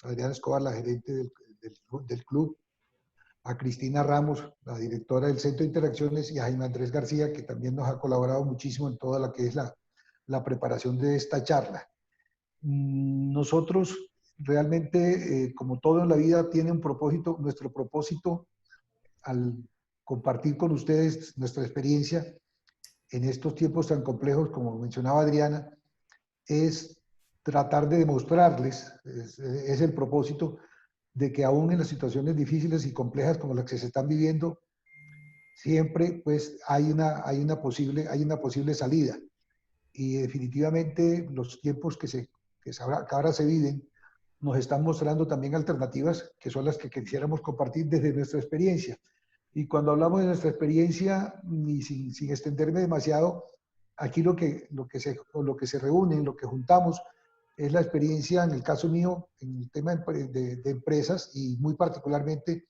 Adriana Escobar, la gerente del club, a Cristina Ramos, la directora del Centro de Interacciones, y a Jaime Andrés García, que también nos ha colaborado muchísimo en toda la que es la preparación de esta charla. Nosotros realmente, como todo en la vida, tiene un propósito. Nuestro propósito al compartir con ustedes nuestra experiencia en estos tiempos tan complejos, como mencionaba Adriana, es tratar de demostrarles, es el propósito, de que aún en las situaciones difíciles y complejas como las que se están viviendo, siempre pues hay una posible salida. Y definitivamente los tiempos que ahora se viven nos están mostrando también alternativas que son las que quisiéramos compartir desde nuestra experiencia. Y cuando hablamos de nuestra experiencia, y sin extenderme demasiado, aquí lo que se reúne, lo que juntamos, es la experiencia, en el caso mío, en el tema de empresas y muy particularmente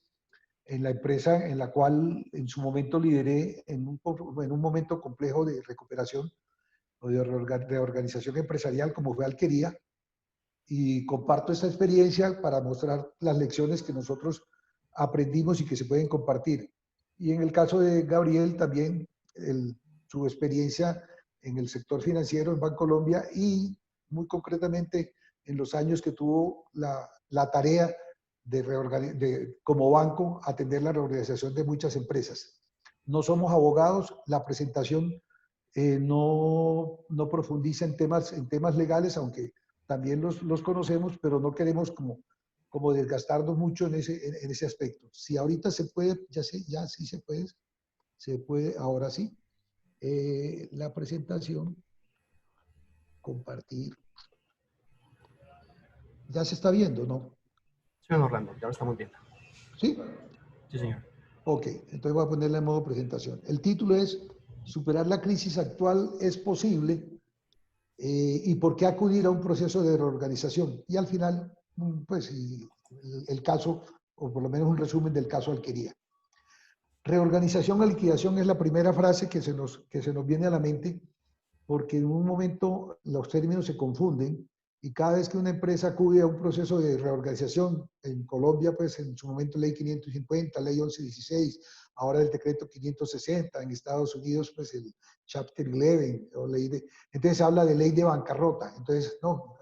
en la empresa en la cual en su momento lideré en un momento complejo de recuperación o de reorganización empresarial como fue Alquería, y comparto esta experiencia para mostrar las lecciones que nosotros aprendimos y que se pueden compartir. Y en el caso de Gabriel también, su experiencia en el sector financiero en Bancolombia y muy concretamente en los años que tuvo la tarea como banco atender la reorganización de muchas empresas. No somos abogados, la presentación no profundiza en temas legales, aunque también los conocemos, pero no queremos como desgastarnos mucho en ese aspecto. Si ahorita se puede, ya sí se puede, ahora sí. La presentación, compartir. Ya se está viendo, ¿no? Señor Orlando, ya lo estamos viendo. ¿Sí? Sí, señor. Ok, entonces voy a ponerle en modo presentación. El título es ¿Superar la crisis actual es posible? ¿Y por qué acudir a un proceso de reorganización? Y al final, pues, el caso, o por lo menos un resumen del caso Alquería. Reorganización a liquidación es la primera frase que se nos viene a la mente, porque en un momento los términos se confunden y cada vez que una empresa acude a un proceso de reorganización, en Colombia, pues en su momento ley 550, ley 1116, ahora el decreto 560, en Estados Unidos, pues el Chapter 11, o entonces se habla de ley de bancarrota. Entonces, no,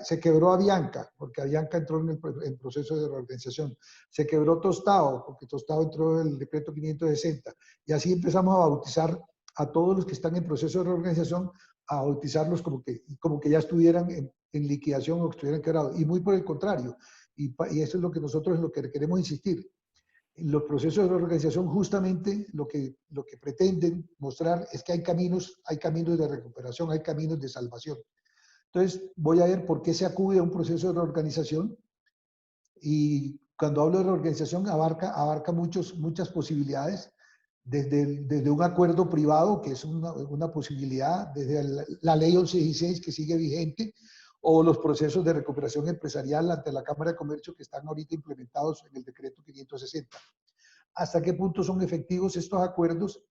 se quebró Avianca, porque Avianca entró en el proceso de reorganización. Se quebró Tostado, porque Tostado entró en el decreto 560. Y así empezamos a bautizar a todos los que están en proceso de reorganización, a bautizarlos como que ya estuvieran en liquidación o que estuvieran quebrados. Y muy por el contrario. Y eso es lo que nosotros queremos insistir. Los procesos de reorganización justamente lo que pretenden mostrar es que hay caminos de recuperación, hay caminos de salvación. Entonces voy a ver por qué se acude a un proceso de reorganización, y cuando hablo de reorganización abarca muchas posibilidades, desde un acuerdo privado, que es una posibilidad, desde la ley 1116 que sigue vigente, o los procesos de recuperación empresarial ante la Cámara de Comercio que están ahorita implementados en el decreto 560. ¿Hasta qué punto son efectivos estos acuerdos?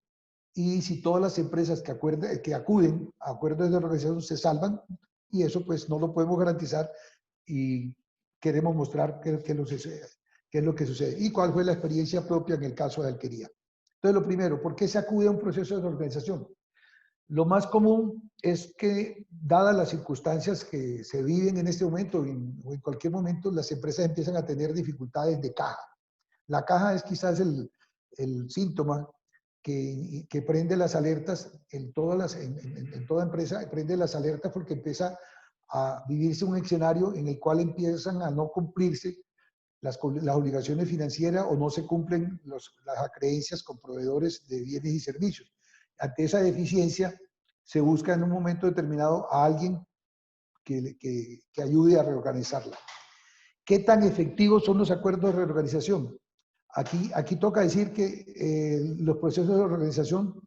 Y si todas las empresas que acuden a acuerdos de organización se salvan, y eso pues no lo podemos garantizar, y queremos mostrar qué es lo que sucede y cuál fue la experiencia propia en el caso de Alquería. Entonces, lo primero, ¿por qué se acude a un proceso de organización? Lo más común es que, dadas las circunstancias que se viven en este momento o en cualquier momento, las empresas empiezan a tener dificultades de caja. La caja es quizás el síntoma que prende las alertas en toda empresa, prende las alertas porque empieza a vivirse un escenario en el cual empiezan a no cumplirse las obligaciones financieras o no se cumplen las acreencias con proveedores de bienes y servicios. Ante esa deficiencia, se busca en un momento determinado a alguien que ayude a reorganizarla. ¿Qué tan efectivos son los acuerdos de reorganización? Aquí toca decir que los procesos de reorganización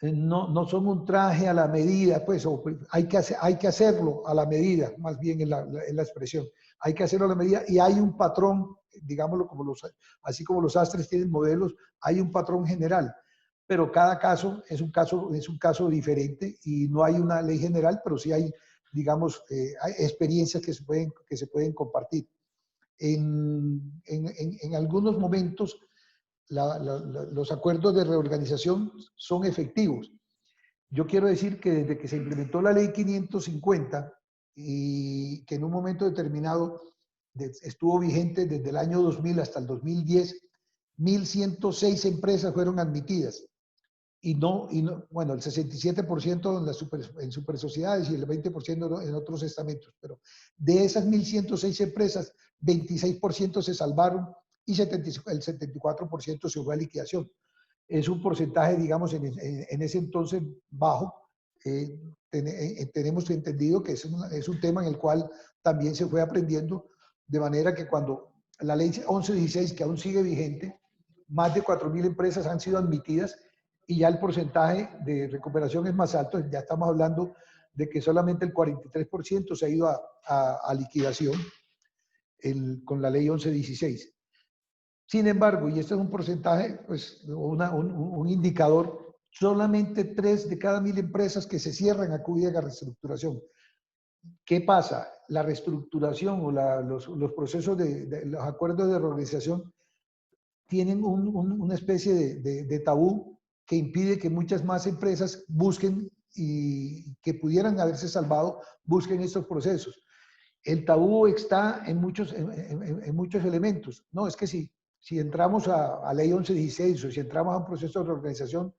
no son un traje a la medida, pues, hay que hacerlo a la medida, más bien en la expresión. Hay que hacerlo a la medida y hay un patrón, digámoslo, así como los sastres tienen modelos, hay un patrón general, pero cada caso es un caso diferente y no hay una ley general, pero sí hay digamos, hay experiencias que se pueden compartir. En algunos momentos, los acuerdos de reorganización son efectivos. Yo quiero decir que desde que se implementó la ley 550 y que en un momento determinado estuvo vigente desde el año 2000 hasta el 2010, 1.106 empresas fueron admitidas. Bueno, el 67% en super sociedades y el 20% en otros estamentos. Pero de esas 1.106 empresas, 26% se salvaron y el 74% se fue a liquidación. Es un porcentaje, digamos, en ese entonces bajo. Tenemos entendido que es un tema en el cual también se fue aprendiendo, de manera que cuando la ley 1116, que aún sigue vigente, más de 4.000 empresas han sido admitidas y ya el porcentaje de recuperación es más alto. Ya estamos hablando de que solamente el 43% se ha ido a liquidación con la ley 1116. Sin embargo, y este es un porcentaje, pues, un indicador, solamente 3 de cada 1.000 empresas que se cierran acuden a reestructuración. ¿Qué pasa? La reestructuración o los procesos de los acuerdos de reorganización tienen una especie de tabú que impide que muchas más empresas busquen y que pudieran haberse salvado, busquen estos procesos. El tabú está en muchos elementos. No, es que si entramos a ley 1116 o si entramos a un proceso de reorganización,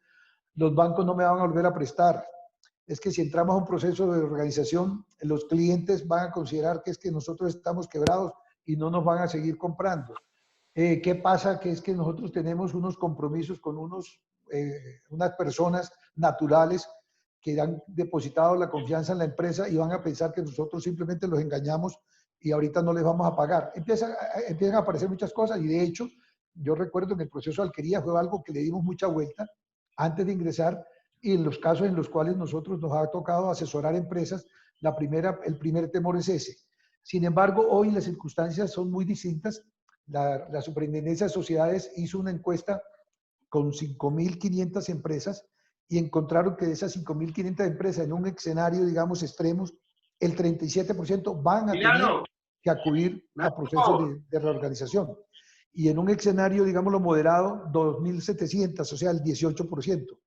los bancos no me van a volver a prestar. Es que si entramos a un proceso de reorganización, los clientes van a considerar que es que nosotros estamos quebrados y no nos van a seguir comprando. ¿Qué pasa? Que es que nosotros tenemos unos compromisos con unas personas naturales que han depositado la confianza en la empresa y van a pensar que nosotros simplemente los engañamos y ahorita no les vamos a pagar. Empiezan a aparecer muchas cosas y de hecho, yo recuerdo que el proceso de alquería fue algo que le dimos mucha vuelta antes de ingresar y en los casos en los cuales nosotros nos ha tocado asesorar empresas, el primer temor es ese. Sin embargo, hoy las circunstancias son muy distintas. La Superintendencia de Sociedades hizo una encuesta con 5.500 empresas y encontraron que de esas 5.500 empresas en un escenario, digamos, extremos, el 37% van a tener que acudir a procesos de reorganización. Y en un escenario, digámoslo, moderado, 2.700, o sea, el 18%.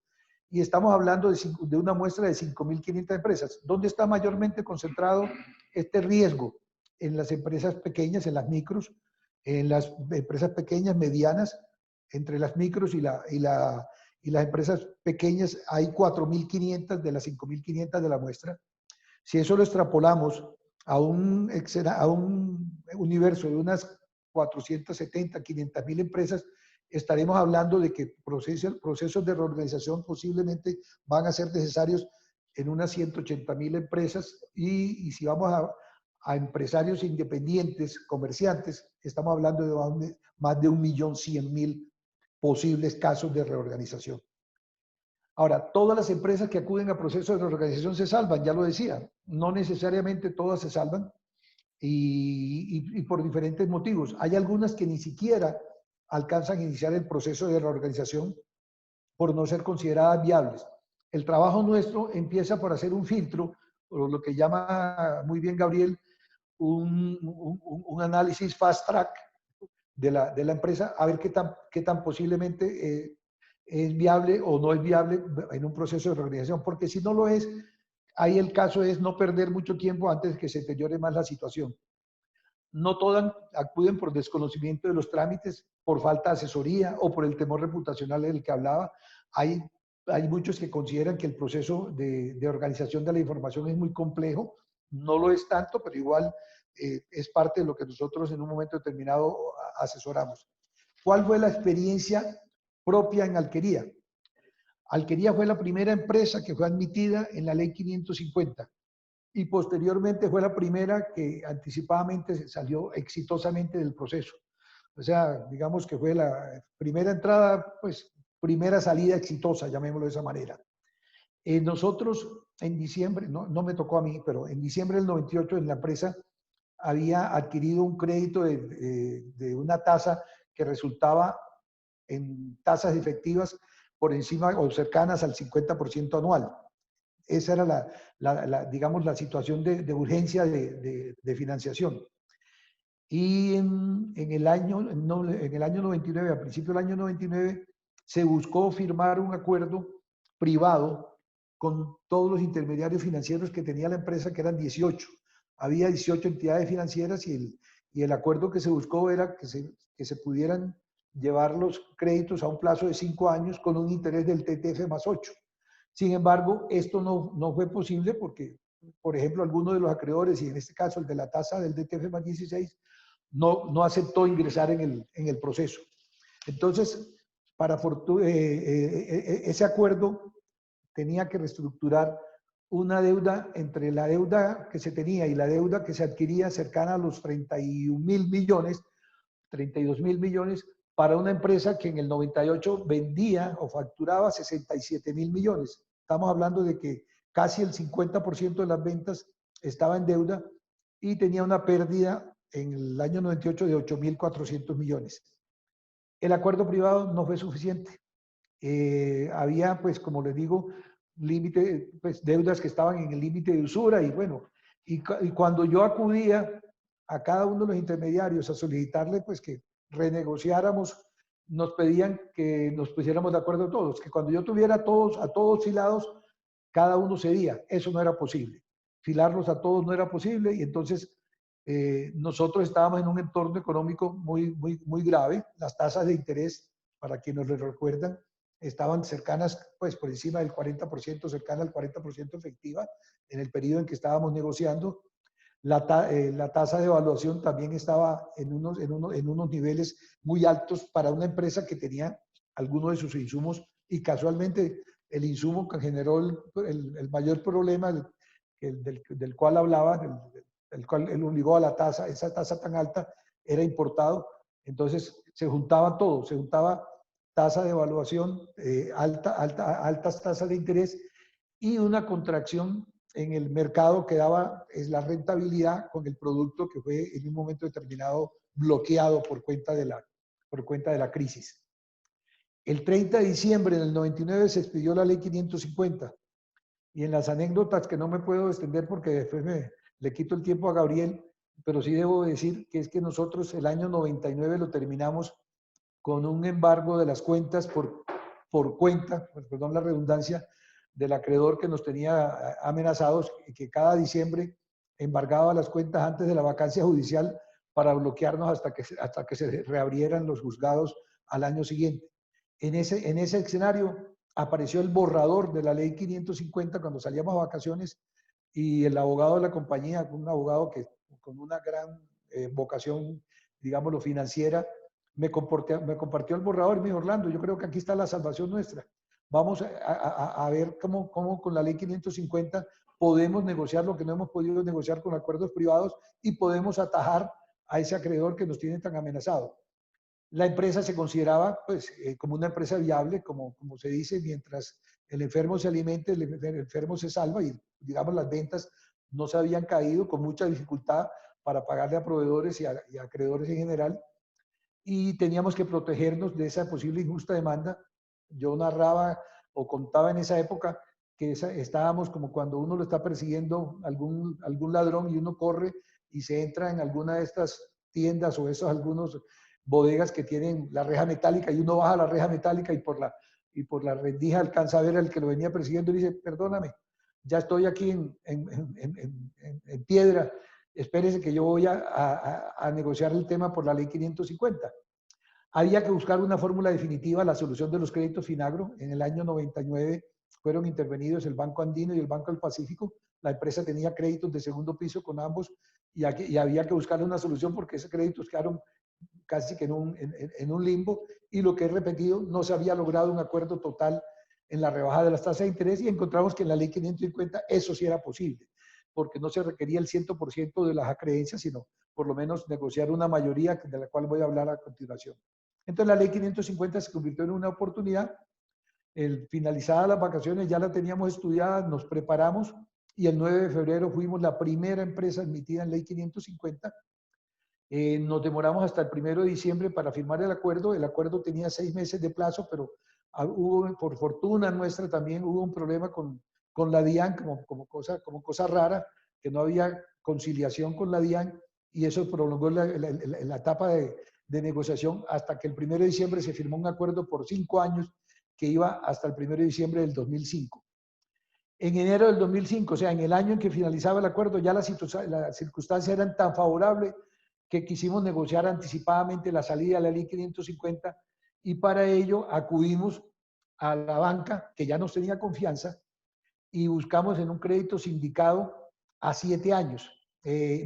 Y estamos hablando de una muestra de 5.500 empresas. ¿Dónde está mayormente concentrado este riesgo? En las empresas pequeñas, en las micros, en las empresas pequeñas, medianas, entre las micros y las empresas pequeñas hay 4.500 de las 5.500 de la muestra. Si eso lo extrapolamos a un universo de unas 470, 500.000 empresas, estaremos hablando de que procesos de reorganización posiblemente van a ser necesarios en unas 180.000 empresas y si vamos a empresarios independientes, comerciantes, estamos hablando de más de 1.100.000 posibles casos de reorganización. Ahora, todas las empresas que acuden a procesos de reorganización se salvan, ya lo decía, no necesariamente todas se salvan y por diferentes motivos. Hay algunas que ni siquiera alcanzan a iniciar el proceso de reorganización por no ser consideradas viables. El trabajo nuestro empieza por hacer un filtro, o lo que llama muy bien Gabriel, un análisis fast track de la empresa, a ver qué tan posiblemente es viable o no es viable en un proceso de reorganización, porque si no lo es, ahí el caso es no perder mucho tiempo antes de que se deteriore más la situación. No todas acuden por desconocimiento de los trámites, por falta de asesoría o por el temor reputacional del que hablaba. Hay muchos que consideran que el proceso de organización de la información es muy complejo. No lo es tanto, pero igual es parte de lo que nosotros en un momento determinado asesoramos. ¿Cuál fue la experiencia propia en Alquería? Alquería fue la primera empresa que fue admitida en la ley 550 y posteriormente fue la primera que anticipadamente salió exitosamente del proceso. O sea, digamos que fue la primera entrada, pues primera salida exitosa, llamémoslo de esa manera. Nosotros en diciembre, no me tocó a mí, pero en diciembre del 98 en la empresa había adquirido un crédito de una tasa que resultaba en tasas efectivas por encima o cercanas al 50% anual. Esa era digamos, la situación de urgencia de financiación. Y en el año 99, a principio del año 99, se buscó firmar un acuerdo privado con todos los intermediarios financieros que tenía la empresa, que eran 18. Había 18 entidades financieras y el acuerdo que se buscó era que se pudieran llevar los créditos a un plazo de 5 años con un interés del TTF más 8. Sin embargo, esto no fue posible porque, por ejemplo, algunos de los acreedores, y en este caso el de la tasa del TTF más 16, no aceptó ingresar en el proceso. Entonces, ese acuerdo tenía que reestructurar una deuda entre la deuda que se tenía y la deuda que se adquiría cercana a los 31.000 millones, 32.000 millones, para una empresa que en el 98 vendía o facturaba 67.000 millones. Estamos hablando de que casi el 50% de las ventas estaba en deuda y tenía una pérdida en el año 98 de 8.400 millones. El acuerdo privado no fue suficiente. Había, pues, como les digo, límite, pues, deudas que estaban en el límite de usura y bueno, y cuando yo acudía a cada uno de los intermediarios a solicitarle, pues, que renegociáramos, nos pedían que nos pusiéramos de acuerdo todos, que cuando yo tuviera a todos filados, cada uno cedía. Eso no era posible. Filarlos a todos no era posible y entonces nosotros estábamos en un entorno económico muy grave. Las tasas de interés, para quienes lo recuerdan, estaban cercanas, pues por encima del 40%, cercana al 40% efectiva en el periodo en que estábamos negociando. La tasa de evaluación también estaba en unos niveles muy altos para una empresa que tenía algunos de sus insumos y casualmente el insumo que generó el mayor problema del cual hablaba, el cual él obligó a esa tasa tan alta, era importado. Entonces se juntaba todo, se juntaba tasa de evaluación, altas tasas de interés y una contracción en el mercado que daba la rentabilidad con el producto que fue en un momento determinado bloqueado por cuenta de la crisis. El 30 de diciembre del 99 se expidió la ley 550 y en las anécdotas que no me puedo extender porque después le quito el tiempo a Gabriel, pero sí debo decir que es que nosotros el año 99 lo terminamos con un embargo de las cuentas por cuenta, perdón la redundancia, del acreedor que nos tenía amenazados y que cada diciembre embargaba las cuentas antes de la vacancia judicial para bloquearnos hasta que se reabrieran los juzgados al año siguiente. En ese escenario apareció el borrador de la ley 550 cuando salíamos a vacaciones y el abogado de la compañía, un abogado que con una gran vocación, digámoslo, financiera, me compartió el borrador y me dijo, Orlando, yo creo que aquí está la salvación nuestra. Vamos a ver cómo con la ley 550 podemos negociar lo que no hemos podido negociar con acuerdos privados y podemos atajar a ese acreedor que nos tiene tan amenazado. La empresa se consideraba pues, como una empresa viable, como se dice, mientras el enfermo se alimente, el enfermo se salva y, digamos, las ventas no se habían caído con mucha dificultad para pagarle a proveedores y a acreedores en general. Y teníamos que protegernos de esa posible injusta demanda. Yo narraba o contaba en esa época que estábamos como cuando uno lo está persiguiendo algún ladrón y uno corre y se entra en alguna de estas tiendas o esos algunos bodegas que tienen la reja metálica y uno baja la reja metálica y por la rendija alcanza a ver al que lo venía persiguiendo y dice, perdóname, ya estoy aquí en piedra, espérese que yo voy a negociar el tema por la ley 550. Había que buscar una fórmula definitiva, la solución de los créditos Finagro. En el año 99 fueron intervenidos el Banco Andino y el Banco del Pacífico. La empresa tenía créditos de segundo piso con ambos y había que buscar una solución porque esos créditos quedaron casi que en un limbo y lo que he repetido, no se había logrado un acuerdo total en la rebaja de las tasas de interés y encontramos que en la ley 550 eso sí era posible, porque no se requería el 100% de las acreencias, sino por lo menos negociar una mayoría de la cual voy a hablar a continuación. Entonces la ley 550 se convirtió en una oportunidad. Finalizadas las vacaciones ya la teníamos estudiada, nos preparamos y el 9 de febrero fuimos la primera empresa admitida en ley 550. Nos demoramos hasta el 1 de diciembre para firmar el acuerdo. El acuerdo tenía 6 meses de plazo, pero por fortuna nuestra también hubo un problema con con la DIAN como cosa rara, que no había conciliación con la DIAN, y eso prolongó la etapa de negociación hasta que el 1 de diciembre se firmó un acuerdo por 5 años que iba hasta el 1 de diciembre del 2005. En enero del 2005, o sea, en el año en que finalizaba el acuerdo, ya las circunstancias eran tan favorables que quisimos negociar anticipadamente la salida de la Ley 550 y para ello acudimos a la banca, que ya nos tenía confianza, y buscamos en un crédito sindicado a 7 años,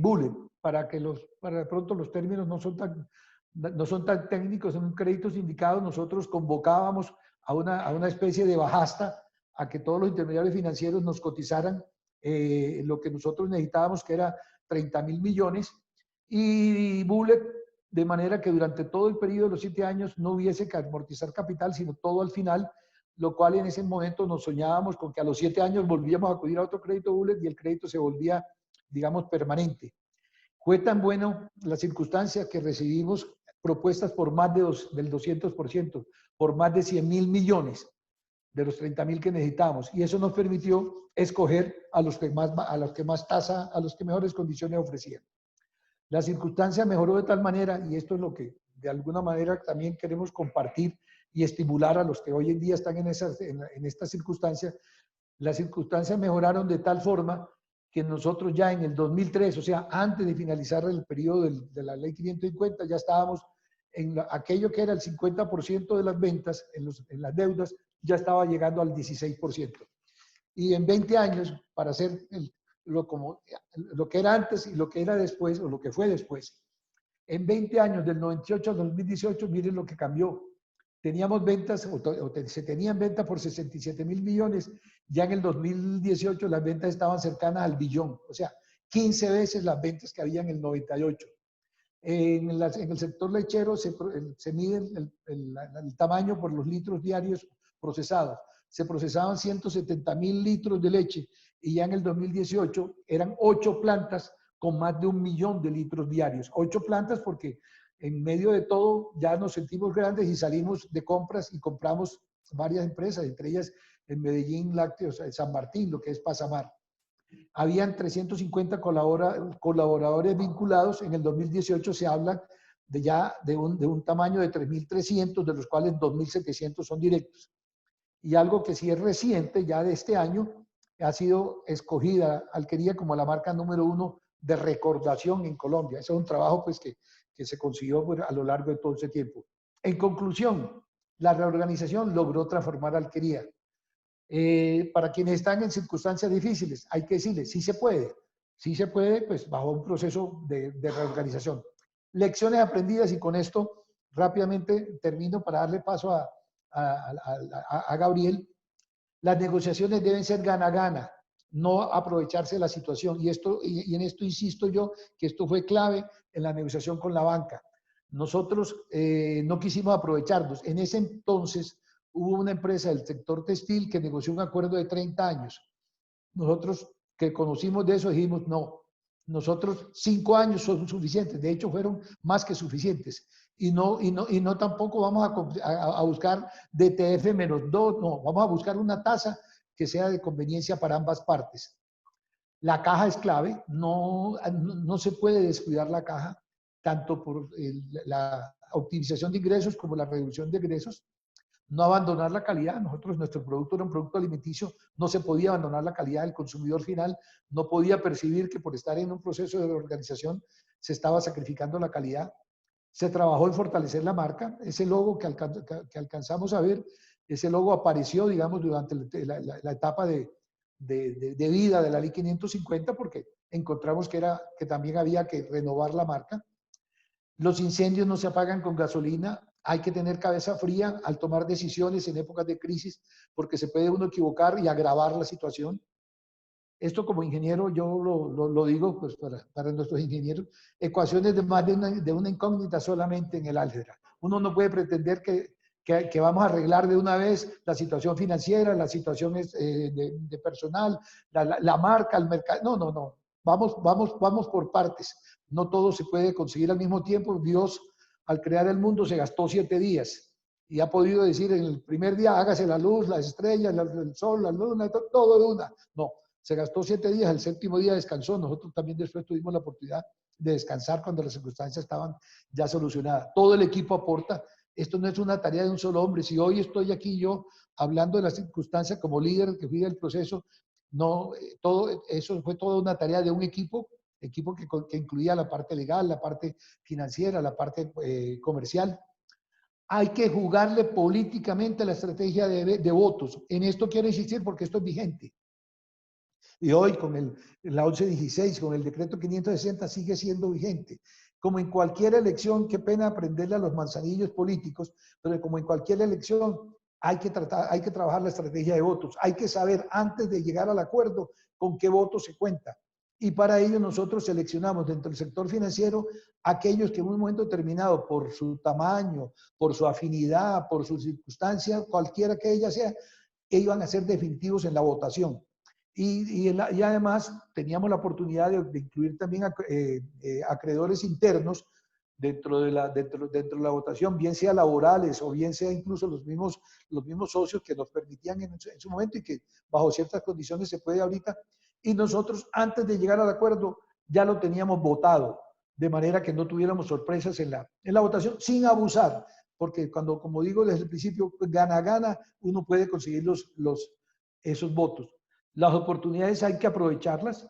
bullet, para de pronto los términos no son tan técnicos. En un crédito sindicado nosotros convocábamos a una especie de bajasta a que todos los intermediarios financieros nos cotizaran lo que nosotros necesitábamos, que era 30.000 millones, y bullet, de manera que durante todo el periodo de los 7 años no hubiese que amortizar capital, sino todo al final, lo cual en ese momento nos soñábamos con que a los 7 años volvíamos a acudir a otro crédito bullet y el crédito se volvía, digamos, permanente. Fue tan bueno la circunstancia que recibimos propuestas por más del 200%, por más de 100.000 millones de los 30.000 que necesitábamos, y eso nos permitió escoger a los que mejores condiciones ofrecían. La circunstancia mejoró de tal manera, y esto es lo que de alguna manera también queremos compartir y estimular a los que hoy en día están en esta circunstancia. Las circunstancias mejoraron de tal forma que nosotros ya en el 2003, o sea, antes de finalizar el periodo de la Ley 550, ya estábamos en aquello que era el 50% de las ventas, en las deudas, ya estaba llegando al 16%. Y en 20 años, para hacer lo que era antes y lo que era después, o lo que fue después, en 20 años, del 98 al 2018, miren lo que cambió. Teníamos ventas, se tenían ventas por 67.000 millones, ya en el 2018 las ventas estaban cercanas al billón, o sea, 15 veces las ventas que había en el 98. En el sector lechero se mide el tamaño por los litros diarios procesados. Se procesaban 170.000 litros de leche y ya en el 2018 eran 8 plantas con más de 1 millón de litros diarios. 8 plantas porque en medio de todo ya nos sentimos grandes y salimos de compras y compramos varias empresas, entre ellas en Medellín Lácteos, en San Martín, lo que es Pasamar. Habían 350 colaboradores vinculados. En el 2018 se habla de un tamaño de 3.300, de los cuales 2.700 son directos. Y algo que sí es reciente, ya de este año, ha sido escogida Alquería como la marca número 1 de recordación en Colombia. Ese es un trabajo pues, que se consiguió pues, a lo largo de todo ese tiempo. En conclusión, la reorganización logró transformar Alquería. Para quienes están en circunstancias difíciles, hay que decirles, sí se puede, pues bajo un proceso de reorganización. Lecciones aprendidas, y con esto rápidamente termino para darle paso a Gabriel. Las negociaciones deben ser gana-gana, no aprovecharse de la situación, y en esto insisto yo, que esto fue clave en la negociación con la banca. Nosotros no quisimos aprovecharnos. En ese entonces hubo una empresa del sector textil que negoció un acuerdo de 30 años. Nosotros que conocimos de eso dijimos, no, nosotros 5 años son suficientes, de hecho fueron más que suficientes. Y no tampoco vamos a buscar DTF menos 2, no, vamos a buscar una tasa que sea de conveniencia para ambas partes. La caja es clave, no se puede descuidar la caja, tanto por la optimización de ingresos como la reducción de egresos. No abandonar la calidad. Nuestro producto era un producto alimenticio, no se podía abandonar la calidad. El consumidor final no podía percibir que por estar en un proceso de reorganización se estaba sacrificando la calidad. Se trabajó en fortalecer la marca. Ese logo que alcanzamos a ver, ese logo apareció, digamos, durante la etapa de vida de la Ley 550, porque encontramos que también había que renovar la marca. Los incendios no se apagan con gasolina. Hay que tener cabeza fría al tomar decisiones en épocas de crisis, porque se puede uno equivocar y agravar la situación. Esto como ingeniero yo lo digo pues para nuestros ingenieros, ecuaciones de más de una incógnita solamente en el álgebra. Uno no puede pretender que vamos a arreglar de una vez la situación financiera, la situación de personal, la marca, el mercado. No. Vamos por partes. No todo se puede conseguir al mismo tiempo. Dios, al crear el mundo, se gastó 7 días y ha podido decir en el primer día, hágase la luz, las estrellas, el sol, la luna, todo de una. No, se gastó 7 días, el 7º día descansó. Nosotros también después tuvimos la oportunidad de descansar cuando las circunstancias estaban ya solucionadas. Todo el equipo aporta. Esto no es una tarea de un solo hombre. Si hoy estoy aquí yo hablando de las circunstancias como líder que fui del proceso, no, todo eso fue toda una tarea de un equipo que incluía la parte legal, la parte financiera, la parte comercial. Hay que jugarle políticamente a la estrategia de votos. En esto quiero insistir porque esto es vigente. Y hoy con la 1116, con el decreto 560, sigue siendo vigente. Como en cualquier elección, qué pena aprenderle a los manzanillos políticos, pero como en cualquier elección hay que trabajar la estrategia de votos. Hay que saber antes de llegar al acuerdo con qué votos se cuenta. Y para ello nosotros seleccionamos dentro del sector financiero aquellos que en un momento determinado, por su tamaño, por su afinidad, por sus circunstancias, cualquiera que ella sea, iban a ser definitivos en la votación. Y además teníamos la oportunidad de incluir también acreedores internos dentro de la votación, bien sea laborales o bien sea incluso los mismos socios que nos permitían en su momento y que bajo ciertas condiciones se puede ahorita. Y nosotros antes de llegar al acuerdo ya lo teníamos votado, de manera que no tuviéramos sorpresas en la votación, sin abusar, porque cuando, como digo desde el principio, gana, uno puede conseguir esos votos. Las oportunidades hay que aprovecharlas,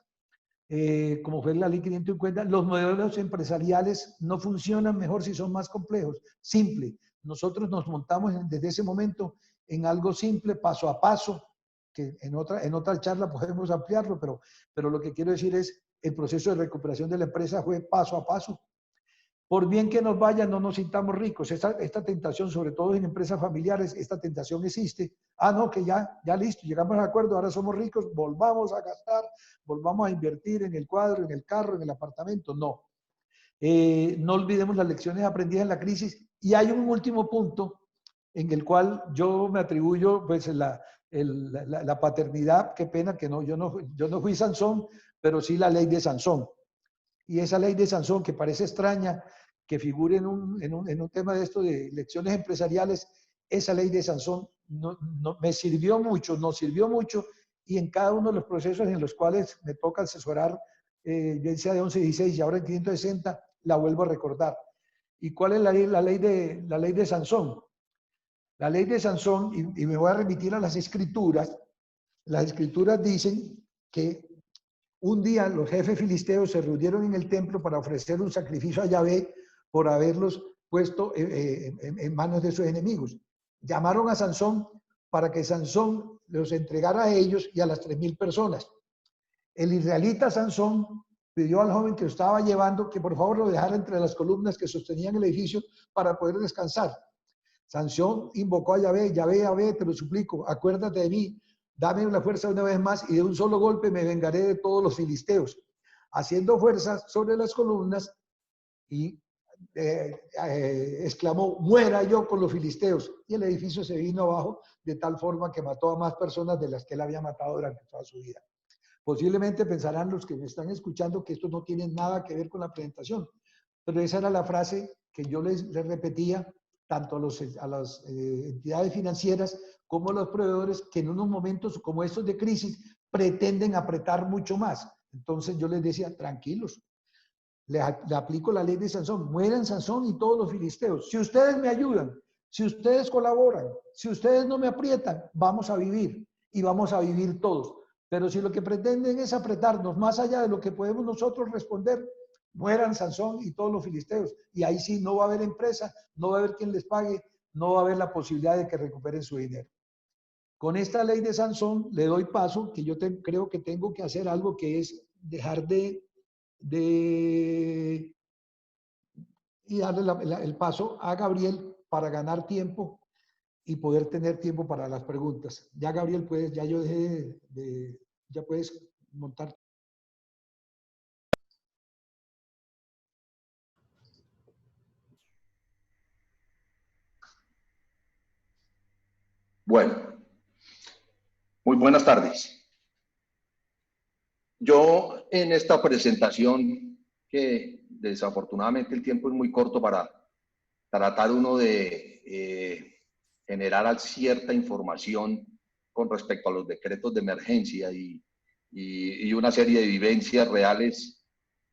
como fue la ley 550. Los modelos empresariales no funcionan mejor si son más complejos. Simple. Nosotros nos montamos desde ese momento en algo simple, paso a paso, que en otra charla podemos ampliarlo, pero lo que quiero decir es, el proceso de recuperación de la empresa fue paso a paso. Por bien que nos vaya, no nos sintamos ricos. Esta tentación, sobre todo en empresas familiares, esta tentación existe. No, que ya listo, llegamos al acuerdo, ahora somos ricos, volvamos a gastar, volvamos a invertir en el cuadro, en el carro, en el apartamento. No. No olvidemos las lecciones aprendidas en la crisis. Y hay un último punto en el cual yo me atribuyo pues la paternidad. Qué pena que yo no fui Sansón, pero sí la ley de Sansón. Y esa ley de Sansón, que parece extraña que figure en un tema de esto de lecciones empresariales, esa ley de Sansón me sirvió mucho, nos sirvió mucho, y en cada uno de los procesos en los cuales me toca asesorar, bien sea de 1116 y ahora en 560, la vuelvo a recordar. ¿Y cuál es la ley de Sansón? La ley de Sansón, y me voy a remitir a las escrituras dicen que un día los jefes filisteos se reunieron en el templo para ofrecer un sacrificio a Yahvé por haberlos puesto en manos de sus enemigos. Llamaron a Sansón para que Sansón los entregara a ellos y a las 3,000 personas. El israelita Sansón pidió al joven que lo estaba llevando que por favor lo dejara entre las columnas que sostenían el edificio para poder descansar. Sansón invocó a Yahvé: Yahvé, te lo suplico, acuérdate de mí. Dame la fuerza una vez más y de un solo golpe me vengaré de todos los filisteos. Haciendo fuerzas sobre las columnas y exclamó: muera yo con los filisteos. Y el edificio se vino abajo de tal forma que mató a más personas de las que él había matado durante toda su vida. Posiblemente pensarán los que me están escuchando que esto no tiene nada que ver con la presentación, pero esa era la frase que yo les repetía tanto a las entidades financieras como a los proveedores, que en unos momentos como estos de crisis pretenden apretar mucho más. Entonces yo les decía: tranquilos, le aplico la ley de Sansón: mueran Sansón y todos los filisteos. Si ustedes me ayudan, si ustedes colaboran, si ustedes no me aprietan, vamos a vivir y vamos a vivir todos. Pero si lo que pretenden es apretarnos más allá de lo que podemos nosotros responder, mueran Sansón y todos los filisteos. Y ahí sí no va a haber empresa, no va a haber quien les pague, no va a haber la posibilidad de que recuperen su dinero. Con esta ley de Sansón le doy paso, que yo creo que tengo que hacer algo, que es dejar y darle el paso a Gabriel para ganar tiempo y poder tener tiempo para las preguntas. Ya Gabriel, ya puedes montar. Bueno, muy buenas tardes. Yo en esta presentación, que desafortunadamente el tiempo es muy corto para tratar uno de generara cierta información con respecto a los decretos de emergencia y una serie de vivencias reales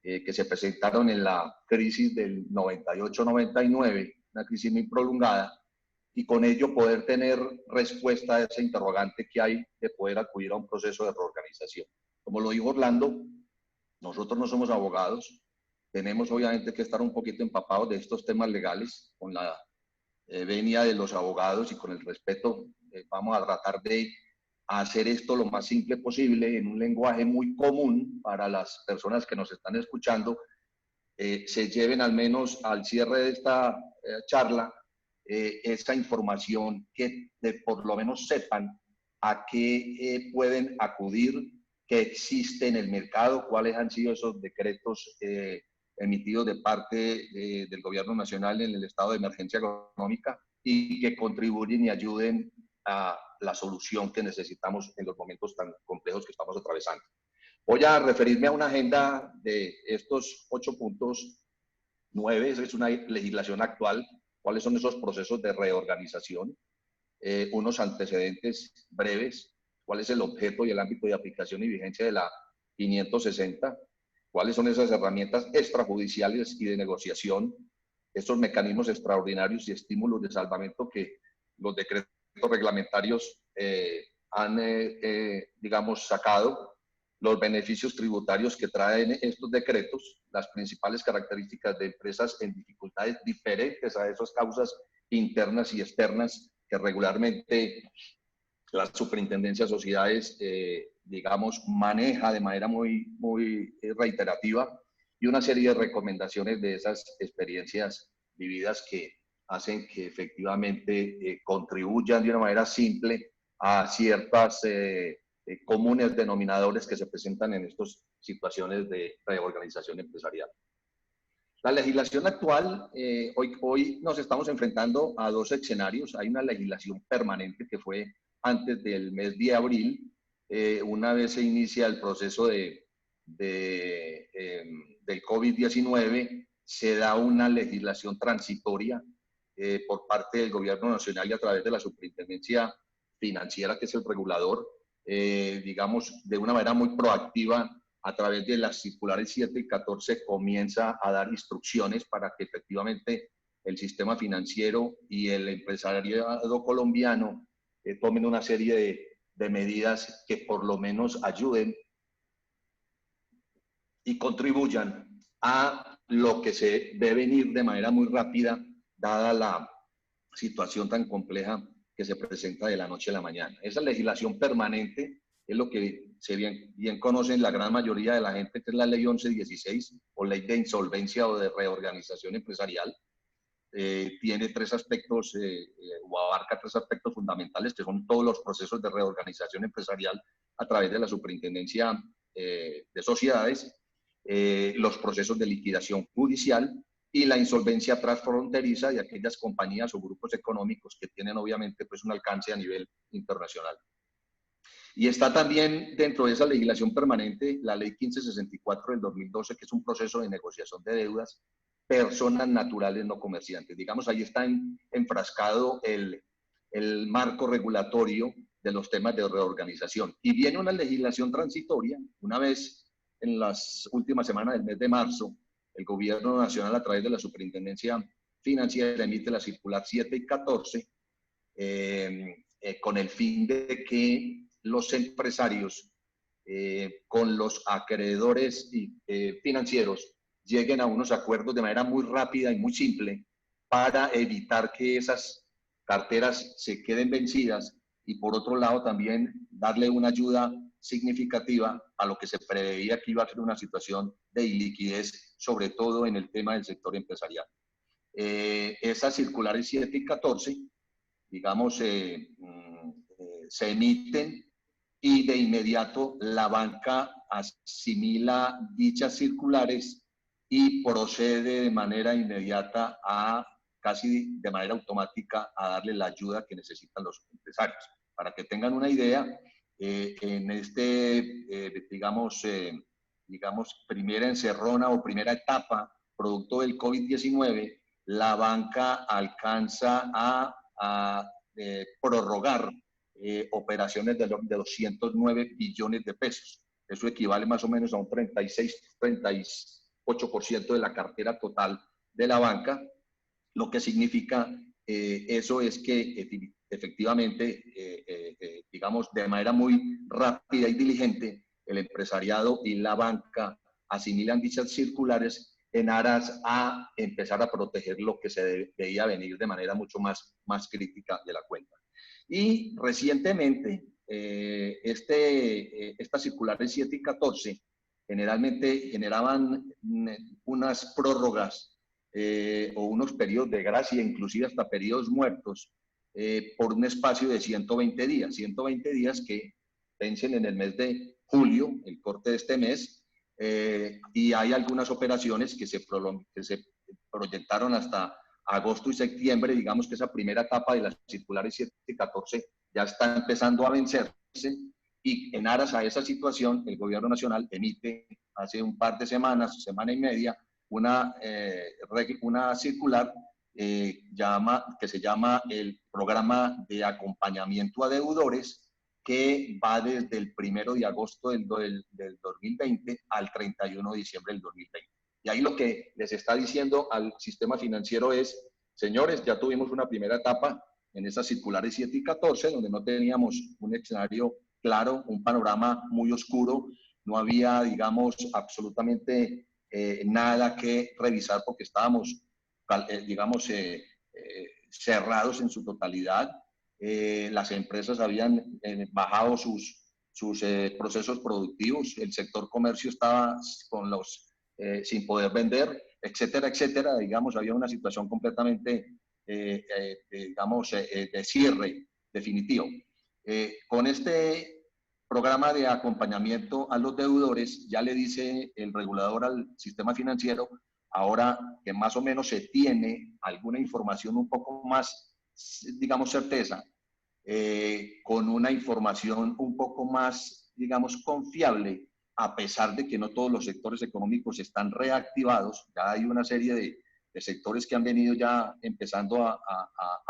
que se presentaron en la crisis del 98-99, una crisis muy prolongada, y con ello poder tener respuesta a ese interrogante que hay de poder acudir a un proceso de reorganización. Como lo dijo Orlando, nosotros no somos abogados, tenemos obviamente que estar un poquito empapados de estos temas legales, con la venia de los abogados y con el respeto, vamos a tratar de hacer esto lo más simple posible en un lenguaje muy común para las personas que nos están escuchando, se lleven al menos al cierre de esta charla esa información, que por lo menos sepan a qué pueden acudir, qué existe en el mercado, cuáles han sido esos decretos emitidos de parte del gobierno nacional en el estado de emergencia económica y que contribuyen y ayuden a la solución que necesitamos en los momentos tan complejos que estamos atravesando. Voy a referirme a una agenda de estos 8.9, es una legislación actual, cuáles son esos procesos de reorganización, unos antecedentes breves, cuál es el objeto y el ámbito de aplicación y vigencia de la 560, cuáles son esas herramientas extrajudiciales y de negociación, estos mecanismos extraordinarios y estímulos de salvamento que los decretos reglamentarios han, digamos, sacado, los beneficios tributarios que traen estos decretos, las principales características de empresas en dificultades diferentes a esas causas internas y externas que regularmente la Superintendencia de Sociedades, digamos, maneja de manera muy reiterativa, y una serie de recomendaciones de esas experiencias vividas que hacen que efectivamente contribuyan de una manera simple a ciertas comunes denominadores que se presentan en estas situaciones de reorganización empresarial. La legislación actual, hoy nos estamos enfrentando a dos escenarios. Hay una legislación permanente que fue antes del mes de abril, una vez se inicia el proceso del COVID-19, se da una legislación transitoria por parte del gobierno nacional y a través de la Superintendencia Financiera, que es el regulador, digamos, de una manera muy proactiva, a través de las circulares 7 y 14, comienza a dar instrucciones para que efectivamente el sistema financiero y el empresariado colombiano tomen una serie de medidas que por lo menos ayuden y contribuyan a lo que se ve venir de manera muy rápida, dada la situación tan compleja que se presenta de la noche a la mañana. Esa legislación permanente es lo que se bien conocen la gran mayoría de la gente, que es la ley 1116 o ley de insolvencia o de reorganización empresarial. Tiene tres aspectos o abarca tres aspectos fundamentales, que son todos los procesos de reorganización empresarial a través de la Superintendencia de Sociedades, los procesos de liquidación judicial y la insolvencia transfronteriza de aquellas compañías o grupos económicos que tienen obviamente pues un alcance a nivel internacional. Y está también dentro de esa legislación permanente la ley 1564 del 2012, que es un proceso de negociación de deudas, personas naturales no comerciantes. Digamos, ahí está enfrascado el marco regulatorio de los temas de reorganización. Y viene una legislación transitoria, una vez en las últimas semanas del mes de marzo, el gobierno nacional a través de la Superintendencia Financiera emite la circular 7 y 14 con el fin de que los empresarios con los acreedores financieros lleguen a unos acuerdos de manera muy rápida y muy simple para evitar que esas carteras se queden vencidas y por otro lado también darle una ayuda significativa a lo que se preveía que iba a ser una situación de iliquidez, sobre todo en el tema del sector empresarial. Esas circulares 7 y 14, digamos, se emiten y de inmediato la banca asimila dichas circulares y procede de manera inmediata casi de manera automática a darle la ayuda que necesitan los empresarios. Para que tengan una idea, en digamos, primera encerrona o primera etapa, producto del COVID-19, la banca alcanza a prorrogar operaciones de 209 billones de pesos. Eso equivale más o menos a un 36-38% de la cartera total de la banca. Lo que significa eso es que efectivamente, digamos, de manera muy rápida y diligente, el empresariado y la banca asimilan dichas circulares en aras a empezar a proteger lo que se veía venir de manera mucho más crítica de la cuenta. Y recientemente, estas circulares 7 y 14 generalmente generaban unas prórrogas o unos periodos de gracia, inclusive hasta periodos muertos, por un espacio de 120 días. 120 días que vencen en el mes de julio, el corte de este mes, y hay algunas operaciones que se proyectaron hasta agosto y septiembre. Digamos que esa primera etapa de las circulares 7 y 14 ya está empezando a vencerse, y en aras a esa situación, el gobierno nacional emite hace un par de semanas, semana y media, una circular que se llama el Programa de Acompañamiento a Deudores, que va desde el 1 de agosto del 2020 al 31 de diciembre del 2020. Y ahí lo que les está diciendo al sistema financiero es, señores, ya tuvimos una primera etapa en esas circulares 7 y 14, donde no teníamos un escenario claro, un panorama muy oscuro, no había, digamos, absolutamente nada que revisar porque estábamos, digamos, cerrados en su totalidad. Las empresas habían bajado sus procesos productivos, el sector comercio estaba sin poder vender, etcétera, etcétera. Digamos, había una situación completamente, digamos, de cierre definitivo. Con este programa de acompañamiento a los deudores, ya le dice el regulador al sistema financiero, ahora que más o menos se tiene alguna información un poco más, digamos, certeza, con una información un poco más, digamos, confiable, a pesar de que no todos los sectores económicos están reactivados. Ya hay una serie de sectores que han venido ya empezando a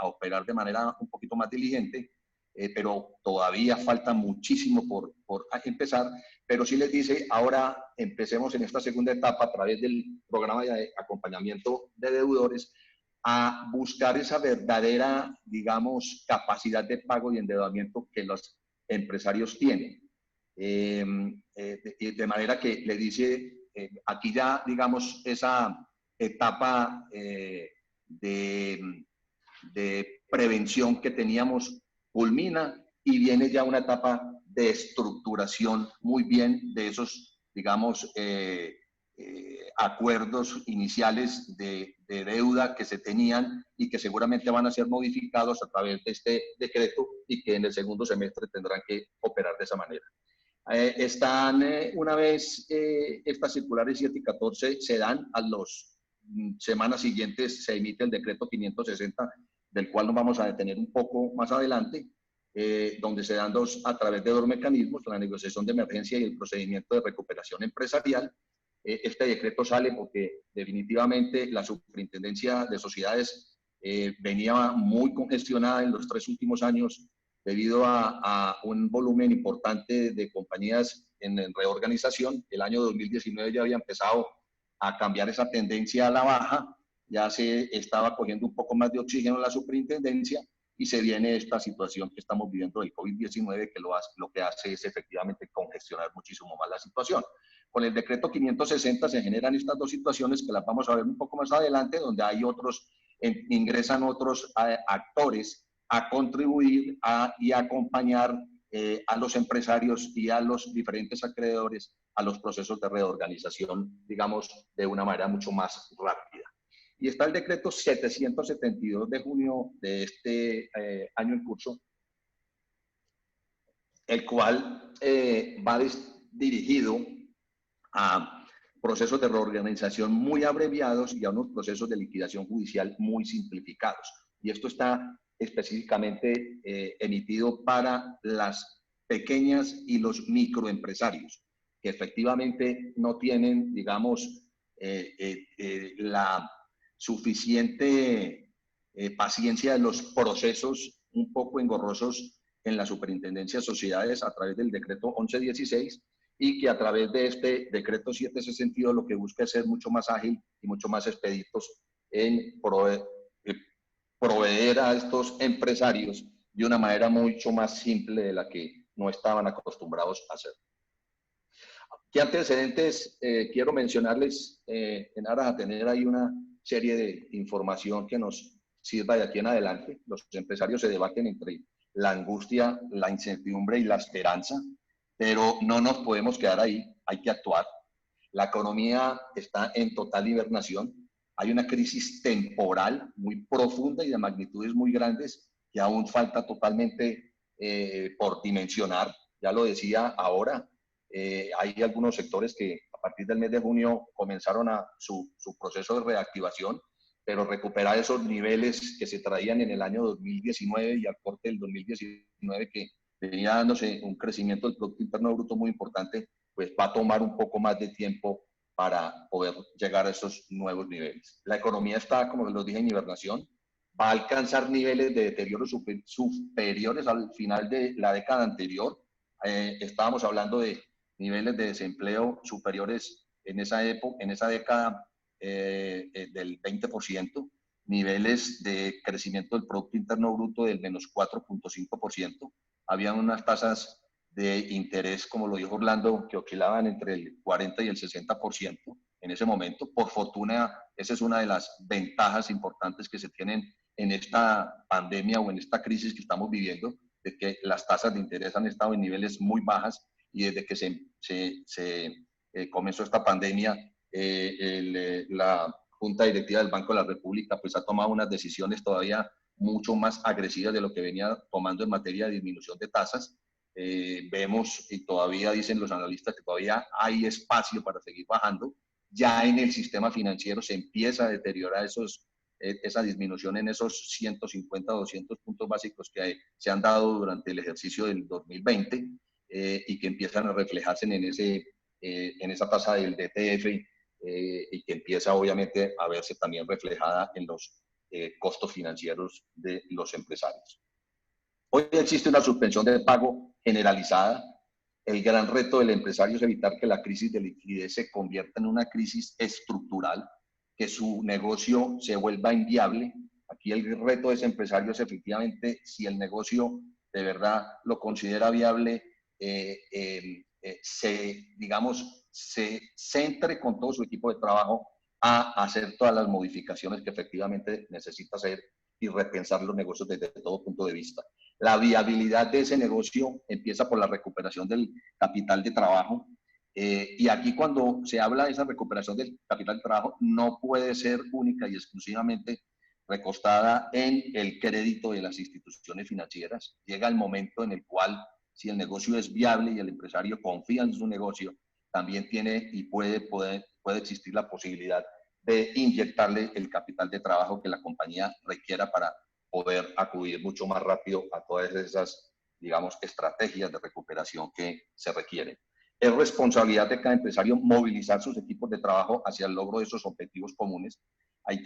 operar de manera un poquito más diligente, pero todavía falta muchísimo por empezar. Pero sí les dice, ahora empecemos en esta segunda etapa a través del programa de acompañamiento de deudores a buscar esa verdadera, digamos, capacidad de pago y endeudamiento que los empresarios tienen. De manera que le dice, aquí ya, digamos, esa etapa de prevención que teníamos culmina y viene ya una etapa de estructuración muy bien de esos, digamos, acuerdos iniciales de deuda que se tenían y que seguramente van a ser modificados a través de este decreto y que en el segundo semestre tendrán que operar de esa manera. Una vez estas circulares 7 y 14 se dan, a las semanas siguientes se emite el decreto 560, del cual nos vamos a detener un poco más adelante, donde se dan a través de dos mecanismos, la negociación de emergencia y el procedimiento de recuperación empresarial. Este decreto sale porque definitivamente la superintendencia de sociedades venía muy congestionada en los 3 últimos años debido a un volumen importante de compañías en reorganización. El año 2019 ya había empezado a cambiar esa tendencia a la baja, ya se estaba cogiendo un poco más de oxígeno en la superintendencia y se viene esta situación que estamos viviendo del COVID-19 que lo que hace es efectivamente congestionar muchísimo más la situación. Con el decreto 560 se generan estas dos situaciones que las vamos a ver un poco más adelante, donde hay ingresan otros actores a contribuir y a acompañar a los empresarios y a los diferentes acreedores a los procesos de reorganización, digamos, de una manera mucho más rápida. Y está el decreto 772 de junio de este año en curso, el cual va dirigido a procesos de reorganización muy abreviados y a unos procesos de liquidación judicial muy simplificados. Y esto está específicamente emitido para las pequeñas y los microempresarios, que efectivamente no tienen, digamos, la suficiente paciencia de los procesos un poco engorrosos en la Superintendencia de Sociedades a través del decreto 1116 y que a través de este decreto 762 lo que busca es ser mucho más ágil y mucho más expeditos en proveer a estos empresarios de una manera mucho más simple de la que no estaban acostumbrados a hacer. ¿Qué antecedentes quiero mencionarles en aras a tener ahí una serie de información que nos sirva de aquí en adelante? Los empresarios se debaten entre la angustia, la incertidumbre y la esperanza, pero no nos podemos quedar ahí, hay que actuar. La economía está en total hibernación, hay una crisis temporal muy profunda y de magnitudes muy grandes que aún falta totalmente por dimensionar. Ya lo decía ahora, hay algunos sectores que a partir del mes de junio comenzaron su proceso de reactivación, pero recuperar esos niveles que se traían en el año 2019 y al corte del 2019, que venía dándose un crecimiento del Producto Interno Bruto muy importante, pues va a tomar un poco más de tiempo para poder llegar a esos nuevos niveles. La economía está, como les dije, en hibernación, va a alcanzar niveles de deterioro superiores al final de la década anterior. Estábamos hablando de niveles de desempleo superiores en esa época, en esa década del 20%, niveles de crecimiento del Producto Interno Bruto del menos 4.5%. Habían unas tasas de interés, como lo dijo Orlando, que oscilaban entre el 40 y el 60% en ese momento. Por fortuna, esa es una de las ventajas importantes que se tienen en esta pandemia o en esta crisis que estamos viviendo, de que las tasas de interés han estado en niveles muy bajas y desde que se comenzó esta pandemia, la Junta Directiva del Banco de la República pues ha tomado unas decisiones todavía mucho más agresivas de lo que venía tomando en materia de disminución de tasas. Vemos y todavía dicen los analistas que todavía hay espacio para seguir bajando. Ya en el sistema financiero se empieza a deteriorar esa disminución en esos 150 o 200 puntos básicos que se han dado durante el ejercicio del 2020 y que empiezan a reflejarse en esa tasa del DTF y que empieza obviamente a verse también reflejada en los costos financieros de los empresarios. Hoy existe una suspensión de pago generalizada. El gran reto del empresario es evitar que la crisis de liquidez se convierta en una crisis estructural, que su negocio se vuelva inviable. Aquí el reto de ese empresario es efectivamente, si el negocio de verdad lo considera viable, se centre con todo su equipo de trabajo a hacer todas las modificaciones que efectivamente necesita hacer y repensar los negocios desde todo punto de vista. La viabilidad de ese negocio empieza por la recuperación del capital de trabajo. Y aquí cuando se habla de esa recuperación del capital de trabajo, no puede ser única y exclusivamente recostada en el crédito de las instituciones financieras. Llega el momento en el cual, si el negocio es viable y el empresario confía en su negocio, también tiene y puede existir la posibilidad de inyectarle el capital de trabajo que la compañía requiera para poder acudir mucho más rápido a todas esas, digamos, estrategias de recuperación que se requieren. Es responsabilidad de cada empresario movilizar sus equipos de trabajo hacia el logro de esos objetivos comunes. Ahí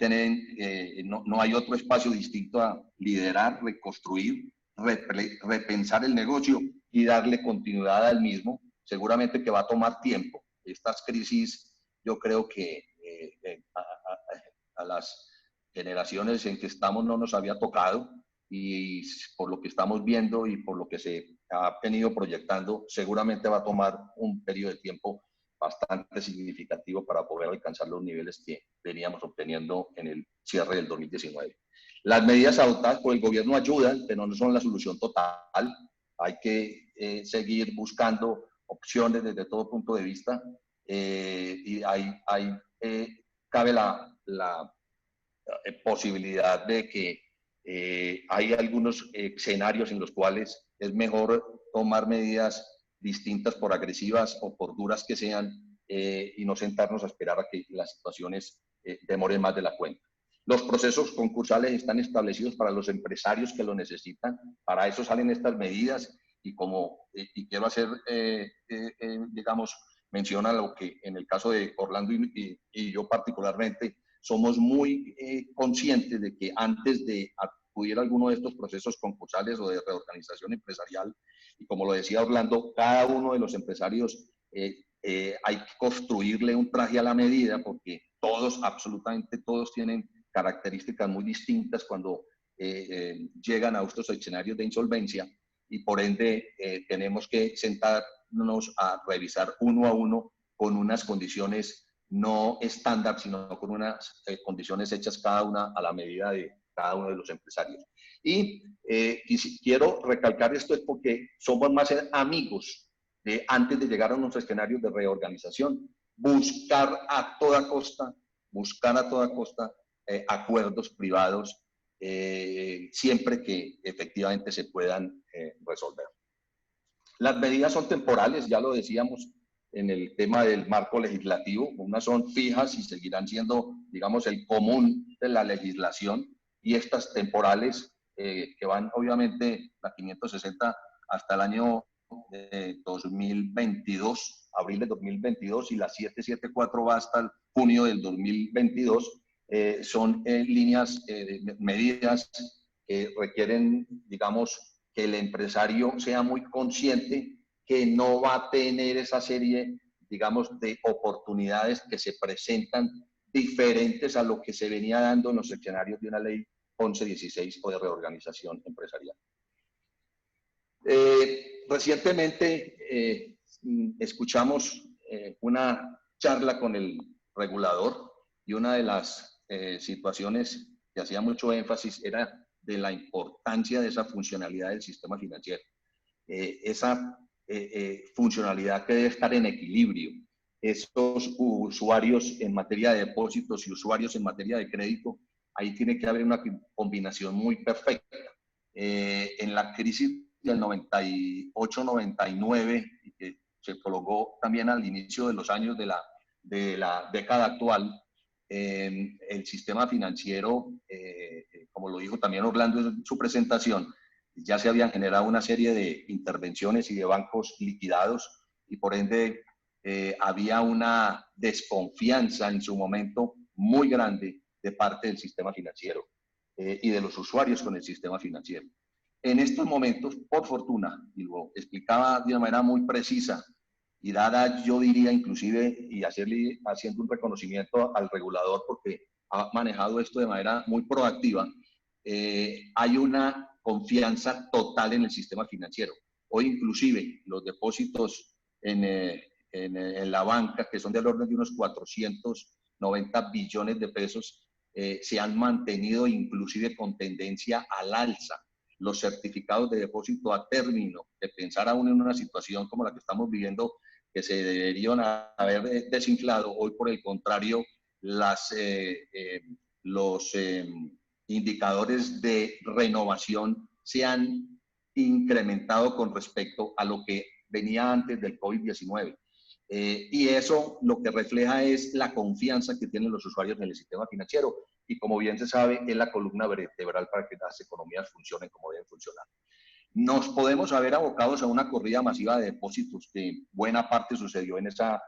no hay otro espacio distinto a liderar, reconstruir, repensar el negocio y darle continuidad al mismo. Seguramente que va a tomar tiempo. Estas crisis, yo creo que a las generaciones en que estamos no nos había tocado, y por lo que estamos viendo y por lo que se ha venido proyectando, seguramente va a tomar un periodo de tiempo bastante significativo para poder alcanzar los niveles que veníamos obteniendo en el cierre del 2019. Las medidas adoptadas por el gobierno ayudan, pero no son la solución total. Hay que seguir buscando opciones desde todo punto de vista y cabe la posibilidad de que hay algunos escenarios en los cuales es mejor tomar medidas distintas, por agresivas o por duras que sean, y no sentarnos a esperar a que las situaciones demoren más de la cuenta. Los procesos concursales están establecidos para los empresarios que lo necesitan. Para eso salen estas medidas y quiero hacer, digamos, mención a lo que en el caso de Orlando y yo particularmente somos muy conscientes de que antes de acudir a alguno de estos procesos concursales o de reorganización empresarial. Y como lo decía Orlando, cada uno de los empresarios hay que construirle un traje a la medida, porque todos, absolutamente todos, tienen características muy distintas cuando llegan a estos escenarios de insolvencia, y por ende tenemos que sentarnos a revisar uno a uno con unas condiciones no estándar, sino con unas condiciones hechas cada una a la medida de cada uno de los empresarios. Y quiero recalcar esto es porque somos más amigos antes de llegar a unos escenarios de reorganización, buscar a toda costa acuerdos privados siempre que efectivamente se puedan resolver. Las medidas son temporales, ya lo decíamos en el tema del marco legislativo, unas son fijas y seguirán siendo, digamos, el común de la legislación, y estas temporales que van obviamente la 560 hasta el año 2022, abril de 2022, y la 774 va hasta el junio del 2022, son líneas, medidas que requieren, digamos, que el empresario sea muy consciente que no va a tener esa serie, digamos, de oportunidades que se presentan diferentes a lo que se venía dando en los escenarios de una ley 1116 o de reorganización empresarial. Recientemente escuchamos una charla con el regulador, y una de las situaciones que hacía mucho énfasis era de la importancia de esa funcionalidad del sistema financiero. Esa funcionalidad que debe estar en equilibrio. Esos usuarios en materia de depósitos y usuarios en materia de crédito, ahí tiene que haber una combinación muy perfecta. En la crisis del 98-99, y que se prolongó también al inicio de los años de la década actual, el sistema financiero, como lo dijo también Orlando en su presentación, ya se habían generado una serie de intervenciones y de bancos liquidados, y por ende había una desconfianza en su momento muy grande de parte del sistema financiero y de los usuarios con el sistema financiero. En estos momentos, por fortuna, y lo explicaba de una manera muy precisa y dada, yo diría inclusive, y haciendo un reconocimiento al regulador porque ha manejado esto de manera muy proactiva, hay una confianza total en el sistema financiero. Hoy inclusive los depósitos en la banca, que son del orden de unos 490 billones de pesos, se han mantenido inclusive con tendencia al alza. Los certificados de depósito a término, de pensar aún en una situación como la que estamos viviendo, que se deberían haber desinflado, hoy por el contrario, los indicadores de renovación se han incrementado con respecto a lo que venía antes del COVID-19. Y eso lo que refleja es la confianza que tienen los usuarios en el sistema financiero. Y como bien se sabe, es la columna vertebral para que las economías funcionen como deben funcionar. Nos podemos haber abocados a una corrida masiva de depósitos, que buena parte sucedió en esa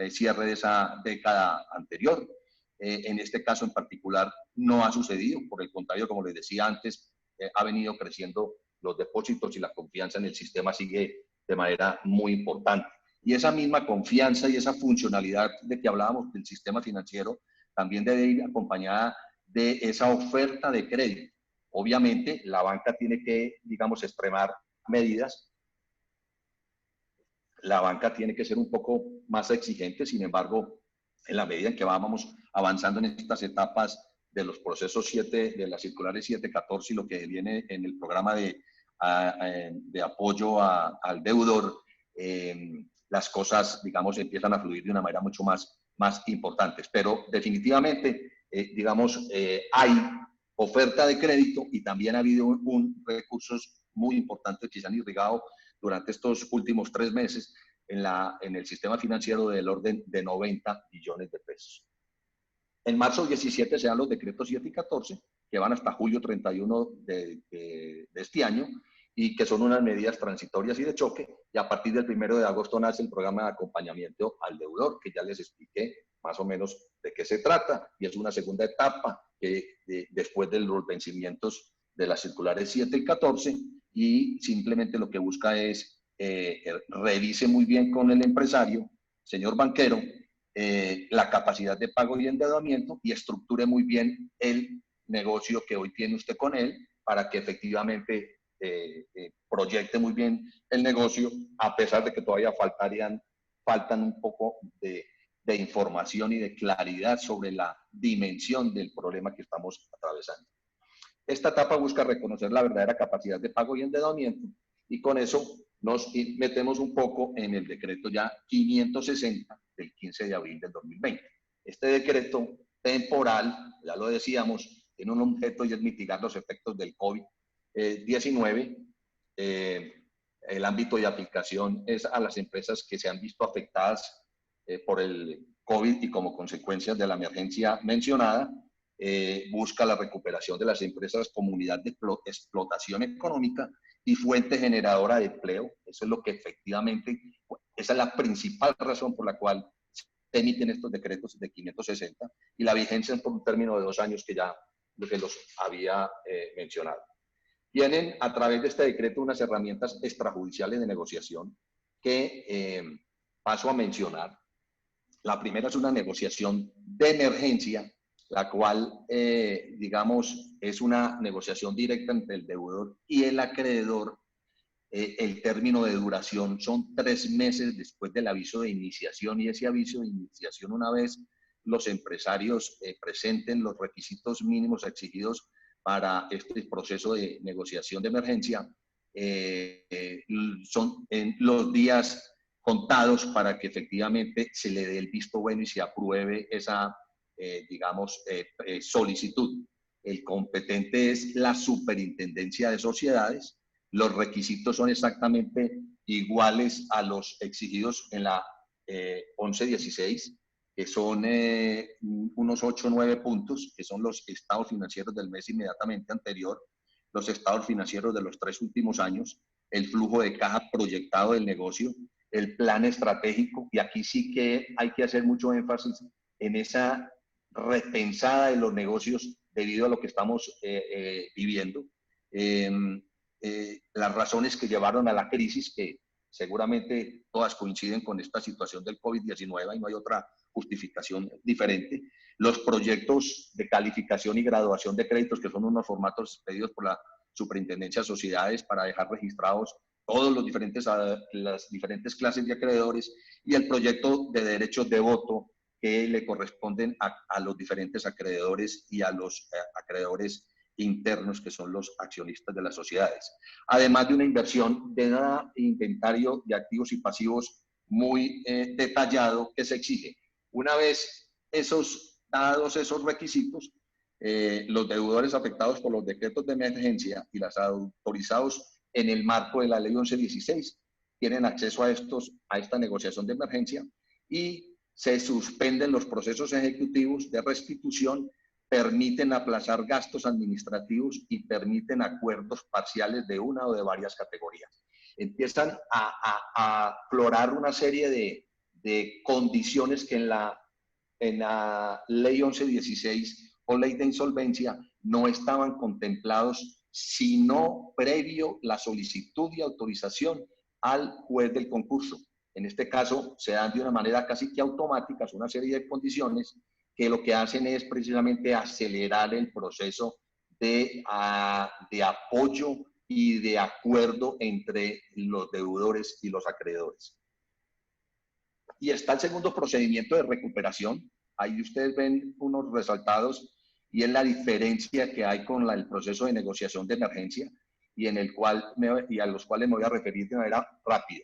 cierre de esa década anterior. En este caso en particular no ha sucedido, por el contrario, como les decía antes, ha venido creciendo los depósitos y la confianza en el sistema sigue de manera muy importante. Y esa misma confianza y esa funcionalidad de que hablábamos del sistema financiero también debe ir acompañada de esa oferta de crédito. Obviamente, la banca tiene que, digamos, extremar medidas. La banca tiene que ser un poco más exigente, sin embargo, en la medida en que vamos avanzando en estas etapas de los procesos 7, de las circulares 714 y lo que viene en el programa de apoyo al deudor, las cosas, digamos, empiezan a fluir de una manera mucho más importante. Pero definitivamente, digamos, hay oferta de crédito y también ha habido recursos muy importantes que se han irrigado durante estos últimos 3 meses en el sistema financiero del orden de 90 billones de pesos. En marzo 17 se dan los decretos 7 y 14, que van hasta julio 31 de este año, y que son unas medidas transitorias y de choque, y a partir del 1 de agosto nace el programa de acompañamiento al deudor, que ya les expliqué más o menos de qué se trata, y es una segunda etapa que después de los vencimientos de las circulares 7 y 14, y simplemente lo que busca es revise muy bien con el empresario, señor banquero, la capacidad de pago y endeudamiento, y estructure muy bien el negocio que hoy tiene usted con él para que efectivamente proyecte muy bien el negocio, a pesar de que todavía faltan un poco de información y de claridad sobre la dimensión del problema que estamos atravesando. Esta etapa busca reconocer la verdadera capacidad de pago y endeudamiento, y con eso nos metemos un poco en el decreto ya 560 del 15 de abril del 2020. Este decreto temporal, ya lo decíamos, tiene un objeto y es mitigar los efectos del COVID-19. El ámbito de aplicación es a las empresas que se han visto afectadas por el COVID y como consecuencias de la emergencia mencionada. Busca la recuperación de las empresas como unidad de explotación económica y fuente generadora de empleo. Eso es lo que efectivamente, esa es la principal razón por la cual se emiten estos decretos de 560, y la vigencia es por un término de 2 años que ya los había mencionado. Tienen a través de este decreto unas herramientas extrajudiciales de negociación que paso a mencionar. La primera es una negociación de emergencia, la cual, digamos, es una negociación directa entre el deudor y el acreedor. El término de duración son 3 meses después del aviso de iniciación, y ese aviso de iniciación, una vez los empresarios presenten los requisitos mínimos exigidos para este proceso de negociación de emergencia, son en los días contados para que efectivamente se le dé el visto bueno y se apruebe esa, solicitud. El competente es la Superintendencia de Sociedades. Los requisitos son exactamente iguales a los exigidos en la 1116, que son unos 8 o 9 puntos, que son los estados financieros del mes inmediatamente anterior, los estados financieros de los 3 últimos años, el flujo de caja proyectado del negocio, el plan estratégico, y aquí sí que hay que hacer mucho énfasis en esa repensada de los negocios debido a lo que estamos viviendo. Las razones que llevaron a la crisis, que seguramente todas coinciden con esta situación del COVID-19 y no hay otra justificación diferente. Los proyectos de calificación y graduación de créditos, que son unos formatos pedidos por la Superintendencia de Sociedades para dejar registrados todos las diferentes clases de acreedores, y el proyecto de derechos de voto que le corresponden a los diferentes acreedores y a los acreedores internos, que son los accionistas de las sociedades. Además de una inversión de inventario de activos y pasivos muy detallado que se exige. Una vez dados esos requisitos, los deudores afectados por los decretos de emergencia y las autorizados en el marco de la ley 1116 tienen acceso a esta negociación de emergencia, y se suspenden los procesos ejecutivos de restitución, permiten aplazar gastos administrativos y permiten acuerdos parciales de una o de varias categorías. Empiezan a aflorar una serie de condiciones que en la ley 1116 o ley de insolvencia no estaban contemplados, sino previo la solicitud y autorización al juez del concurso. En este caso, se dan de una manera casi que automática una serie de condiciones que lo que hacen es precisamente acelerar el proceso de apoyo y de acuerdo entre los deudores y los acreedores. Y está el segundo procedimiento de recuperación. Ahí ustedes ven unos resaltados, y es la diferencia que hay con el proceso de negociación de emergencia, y a los cuales me voy a referir de manera rápida.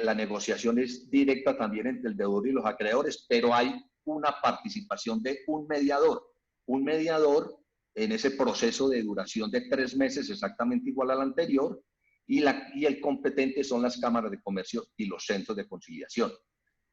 La negociación es directa también entre el deudor y los acreedores, pero hay una participación de un mediador. Un mediador en ese proceso de duración de 3 meses, exactamente igual al anterior, y el competente son las cámaras de comercio y los centros de conciliación.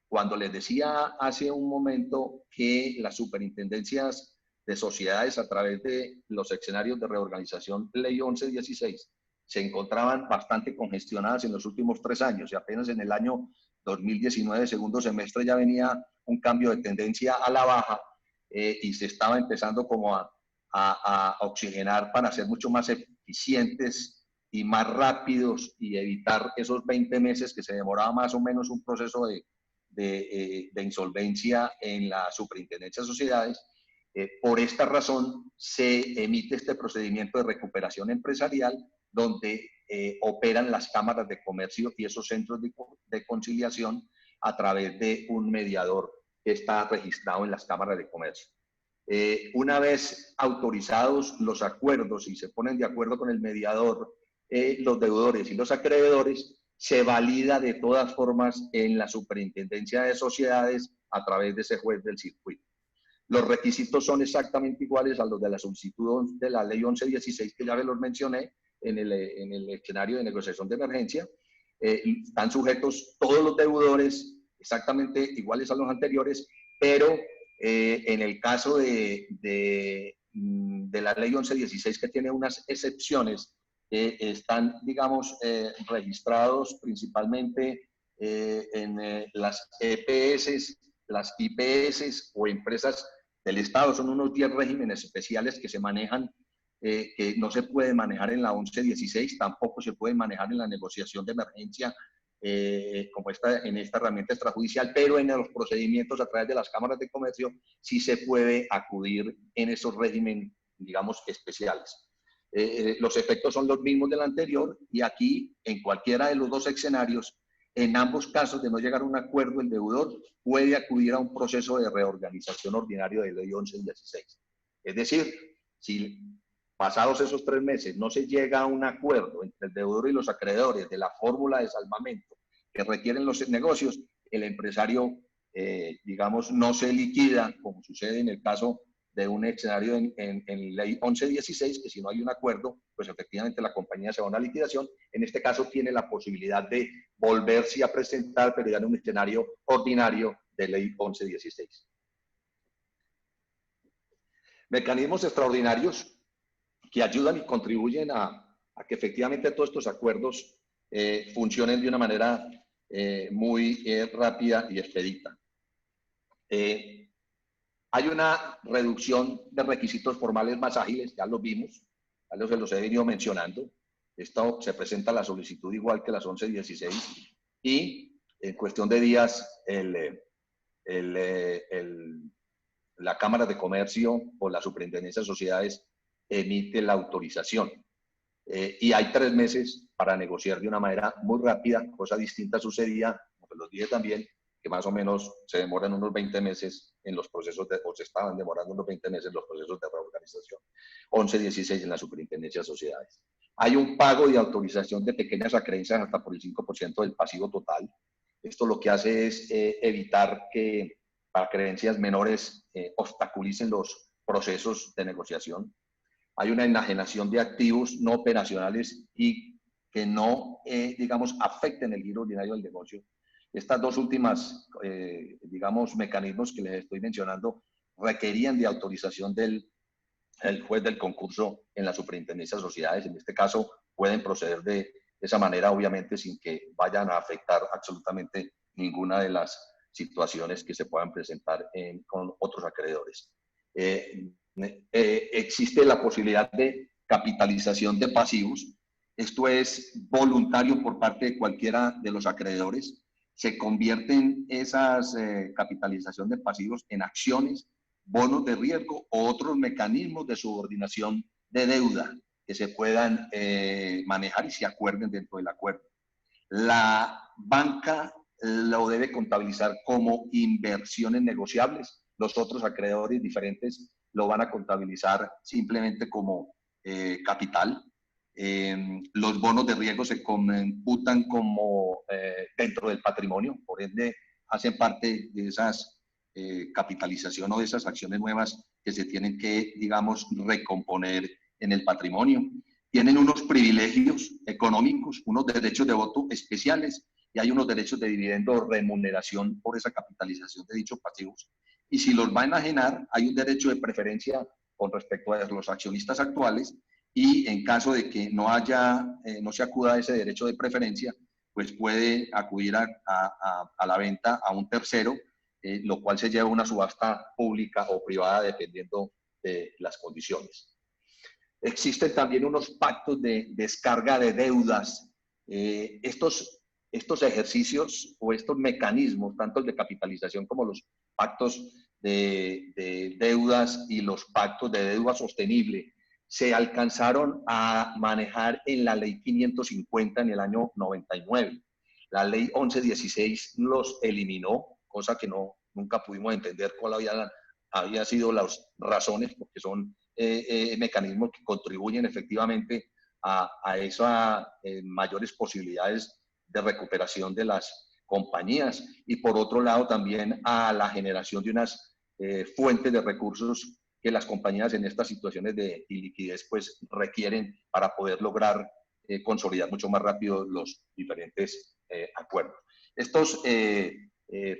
Cuando les decía hace un momento que las superintendencias de sociedades, a través de los escenarios de reorganización ley 1116, se encontraban bastante congestionadas en los últimos 3 años, y apenas en el año 2019, segundo semestre, ya venía un cambio de tendencia a la baja, y se estaba empezando como a a oxigenar para ser mucho más eficientes y más rápidos y evitar esos 20 meses que se demoraba más o menos un proceso de insolvencia en la Superintendencia de Sociedades. Por esta razón se emite este procedimiento de recuperación empresarial donde operan las cámaras de comercio y esos centros de conciliación a través de un mediador que está registrado en las cámaras de comercio. Una vez autorizados los acuerdos y se ponen de acuerdo con el mediador, los deudores y los acreedores, se valida de todas formas en la Superintendencia de Sociedades a través de ese juez del circuito. Los requisitos son exactamente iguales a los de la solicitud de la ley 1116 que ya los mencioné en el escenario de negociación de emergencia. Están sujetos todos los deudores exactamente iguales a los anteriores, pero en el caso de la ley 1116 que tiene unas excepciones, están, digamos, registrados principalmente en las EPS, las IPS o empresas del Estado. Son unos 10 regímenes especiales que se manejan, que no se pueden manejar en la 1116, tampoco se pueden manejar en la negociación de emergencia como en esta herramienta extrajudicial, pero en los procedimientos a través de las cámaras de comercio sí se puede acudir en esos regímenes, digamos, especiales. Los efectos son los mismos del anterior y aquí, en cualquiera de los dos escenarios, en ambos casos de no llegar a un acuerdo, el deudor puede acudir a un proceso de reorganización ordinario de ley 1116. Es decir, si pasados esos 3 meses no se llega a un acuerdo entre el deudor y los acreedores de la fórmula de salvamento que requieren los negocios, el empresario, digamos, no se liquida, como sucede en el caso de un escenario en ley 1116, que si no hay un acuerdo, pues efectivamente la compañía se va a una liquidación. En este caso tiene la posibilidad de volverse a presentar, pero ya en un escenario ordinario de ley 1116. Mecanismos extraordinarios que ayudan y contribuyen a que efectivamente todos estos acuerdos funcionen de una manera muy rápida y expedita. Hay una reducción de requisitos formales más ágiles, ya los vimos, ya se los he venido mencionando. Esto se presenta la solicitud igual que las 1116 y en cuestión de días la Cámara de Comercio o la Superintendencia de Sociedades emite la autorización. Y hay 3 meses para negociar de una manera muy rápida. Cosa distinta sucedía, como los dije también, que más o menos se demoran unos 20 meses en los procesos, o se estaban demorando unos 20 meses en los procesos de reorganización. 1116 en la Superintendencia de Sociedades. Hay un pago de autorización de pequeñas acreencias hasta por el 5% del pasivo total. Esto lo que hace es evitar que acreencias menores obstaculicen los procesos de negociación. Hay una enajenación de activos no operacionales y que no, digamos, afecten el giro ordinario del negocio. Estas dos últimas, digamos, mecanismos que les estoy mencionando requerían de autorización del juez del concurso en la Superintendencia de Sociedades. En este caso, pueden proceder de esa manera, obviamente, sin que vayan a afectar absolutamente ninguna de las situaciones que se puedan presentar con otros acreedores. Existe la posibilidad de capitalización de pasivos. Esto es voluntario por parte de cualquiera de los acreedores. Se convierten esas capitalización de pasivos en acciones, bonos de riesgo o otros mecanismos de subordinación de deuda que se puedan manejar y se acuerden dentro del acuerdo. La banca lo debe contabilizar como inversiones negociables. Los otros acreedores diferentes lo van a contabilizar simplemente como capital. Los bonos de riesgo se computan como dentro del patrimonio, por ende hacen parte de esas capitalización o de esas acciones nuevas que se tienen que, digamos, recomponer en el patrimonio. Tienen unos privilegios económicos, unos derechos de voto especiales y hay unos derechos de dividendo o remuneración por esa capitalización de dichos pasivos. Y si los va a enajenar, hay un derecho de preferencia con respecto a los accionistas actuales y en caso de que no se acuda a ese derecho de preferencia, pues puede acudir a la venta a un tercero, lo cual se lleva a una subasta pública o privada dependiendo de las condiciones. Existen también unos pactos de descarga de deudas. Estos ejercicios o estos mecanismos, tanto el de capitalización como los pactos de deudas y los pactos de deuda sostenible, se alcanzaron a manejar en la ley 550 en el año 99. La ley 1116 los eliminó, cosa que nunca pudimos entender cuáles habían sido las razones, porque son mecanismos que contribuyen efectivamente a esas mayores posibilidades de recuperación de las compañías y por otro lado también a la generación de unas fuentes de recursos que las compañías en estas situaciones de iliquidez pues requieren para poder lograr consolidar mucho más rápido los diferentes acuerdos. Estos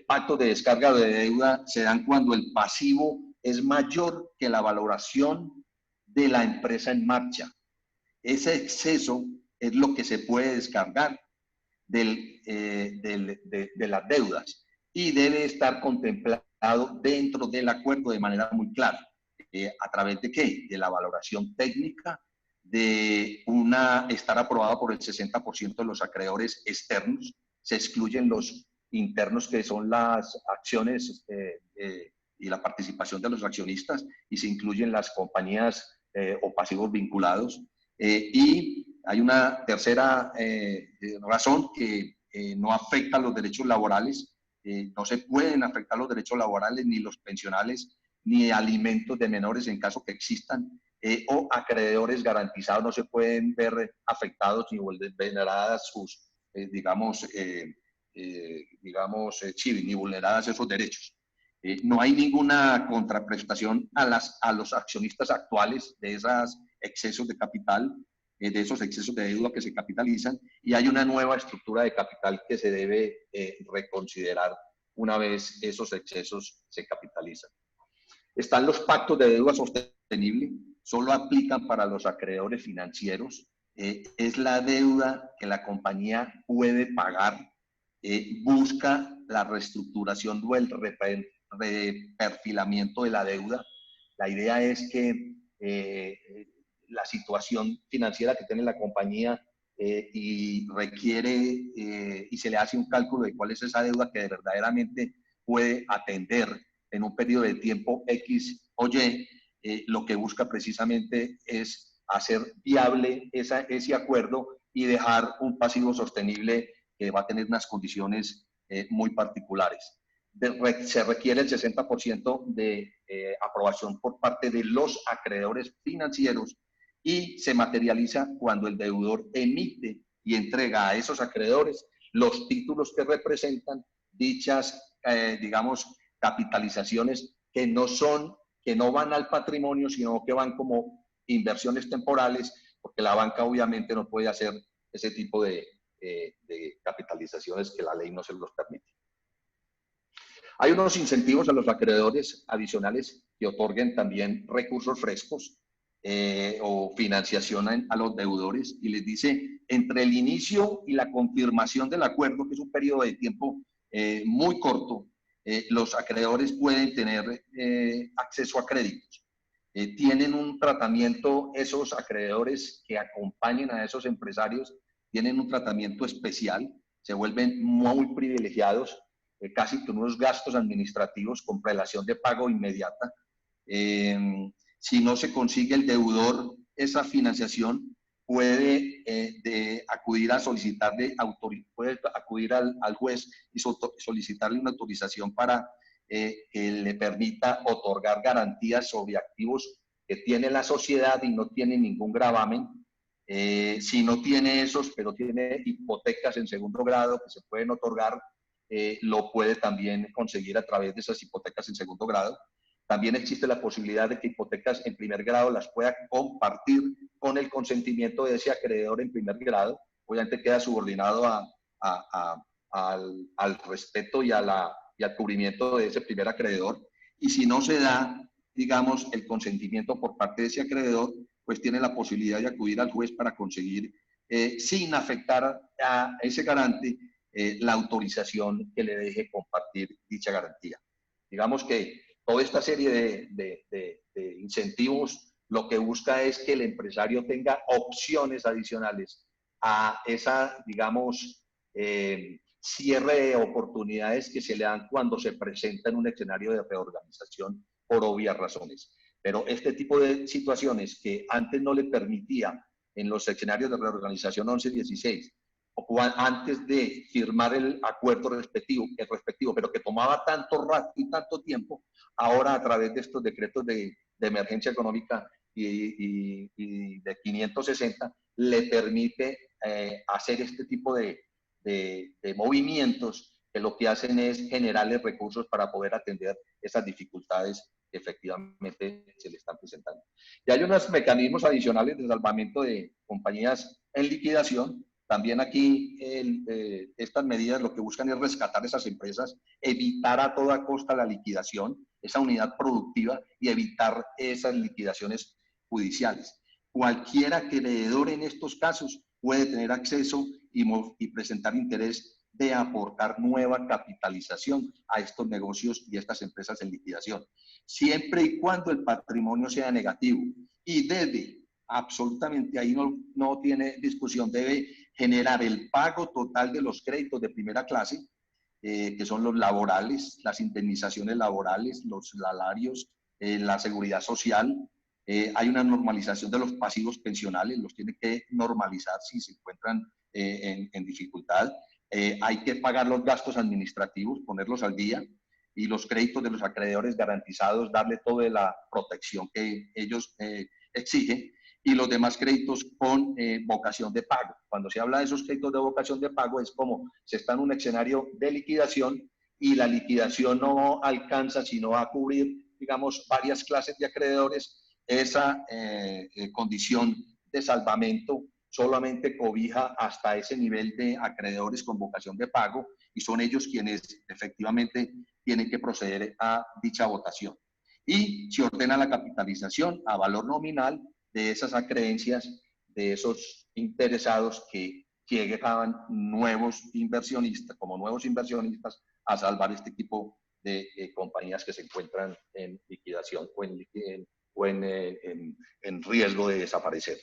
pactos de descarga de deuda se dan cuando el pasivo es mayor que la valoración de la empresa en marcha. Ese exceso es lo que se puede descargar de las deudas y debe estar contemplado dentro del acuerdo de manera muy clara. ¿A través de qué? De la valoración técnica, de estar aprobado por el 60% de los acreedores externos, se excluyen los internos que son las acciones y la participación de los accionistas y se incluyen las compañías o pasivos vinculados. Y hay una tercera razón que no afecta los derechos laborales, no se pueden afectar los derechos laborales ni los pensionales ni alimentos de menores en caso que existan, o acreedores garantizados no se pueden ver afectados ni vulneradas sus, ni vulneradas esos derechos. No hay ninguna contraprestación a los accionistas actuales de esos excesos de capital, de esos excesos de deuda que se capitalizan, y hay una nueva estructura de capital que se debe reconsiderar una vez esos excesos se capitalizan. Están los pactos de deuda sostenible, solo aplican para los acreedores financieros. Es la deuda que la compañía puede pagar, busca la reestructuración o el reperfilamiento de la deuda. La idea es que la situación financiera que tiene la compañía y requiere y se le hace un cálculo de cuál es esa deuda que verdaderamente puede atender en un periodo de tiempo X o Y, lo que busca precisamente es hacer viable ese acuerdo y dejar un pasivo sostenible que va a tener unas condiciones muy particulares. Se requiere el 60% de aprobación por parte de los acreedores financieros y se materializa cuando el deudor emite y entrega a esos acreedores los títulos que representan dichas, capitalizaciones que no van al patrimonio, sino que van como inversiones temporales, porque la banca obviamente no puede hacer ese tipo de capitalizaciones que la ley no se los permite. Hay unos incentivos a los acreedores adicionales que otorguen también recursos frescos o financiación a los deudores y les dice, entre el inicio y la confirmación del acuerdo, que es un periodo de tiempo muy corto, los acreedores pueden tener acceso a créditos. Tienen un tratamiento, esos acreedores que acompañen a esos empresarios, tienen un tratamiento especial, se vuelven muy privilegiados, casi con unos gastos administrativos con prelación de pago inmediata. Si no se consigue el deudor esa financiación, puede acudir a solicitarle, puede acudir al juez y solicitarle una autorización para que le permita otorgar garantías sobre activos que tiene la sociedad y no tiene ningún gravamen. Si no tiene esos, pero tiene hipotecas en segundo grado que se pueden otorgar, lo puede también conseguir a través de esas hipotecas en segundo grado. También existe la posibilidad de que hipotecas en primer grado las pueda compartir con el consentimiento de ese acreedor en primer grado. Obviamente queda subordinado al respeto y al cubrimiento de ese primer acreedor. Y si no se da, digamos, el consentimiento por parte de ese acreedor, pues tiene la posibilidad de acudir al juez para conseguir, sin afectar a ese garante, la autorización que le deje compartir dicha garantía. Digamos que toda esta serie de incentivos lo que busca es que el empresario tenga opciones adicionales a esa, digamos, cierre de oportunidades que se le dan cuando se presenta en un escenario de reorganización por obvias razones. Pero este tipo de situaciones que antes no le permitía en los escenarios de reorganización 11-16, o antes de firmar el acuerdo respectivo, pero que tomaba tanto rato y tanto tiempo, ahora a través de estos decretos de emergencia económica y de 560, le permite hacer este tipo de movimientos que lo que hacen es generarles recursos para poder atender esas dificultades que efectivamente se le están presentando. Y hay unos mecanismos adicionales de salvamento de compañías en liquidación. También aquí estas medidas lo que buscan es rescatar esas empresas, evitar a toda costa la liquidación, esa unidad productiva, y evitar esas liquidaciones judiciales. Cualquier acreedor en estos casos puede tener acceso y presentar interés de aportar nueva capitalización a estos negocios y a estas empresas en liquidación, siempre y cuando el patrimonio sea negativo, y debe, absolutamente ahí no tiene discusión, debe generar el pago total de los créditos de primera clase, que son los laborales, las indemnizaciones laborales, los salarios, la seguridad social. Hay una normalización de los pasivos pensionales, los tiene que normalizar si se encuentran en dificultad. Hay que pagar los gastos administrativos, ponerlos al día, y los créditos de los acreedores garantizados, darle toda la protección que ellos exigen, y los demás créditos con vocación de pago. Cuando se habla de esos créditos de vocación de pago es como se está en un escenario de liquidación y la liquidación no alcanza sino a cubrir, digamos, varias clases de acreedores. Esa condición de salvamento solamente cobija hasta ese nivel de acreedores con vocación de pago, y son ellos quienes efectivamente tienen que proceder a dicha votación. Y se ordena la capitalización a valor nominal de esas acreencias, de esos interesados que llegaban nuevos inversionistas, como nuevos inversionistas, a salvar este tipo de compañías que se encuentran en liquidación o en riesgo de desaparecer.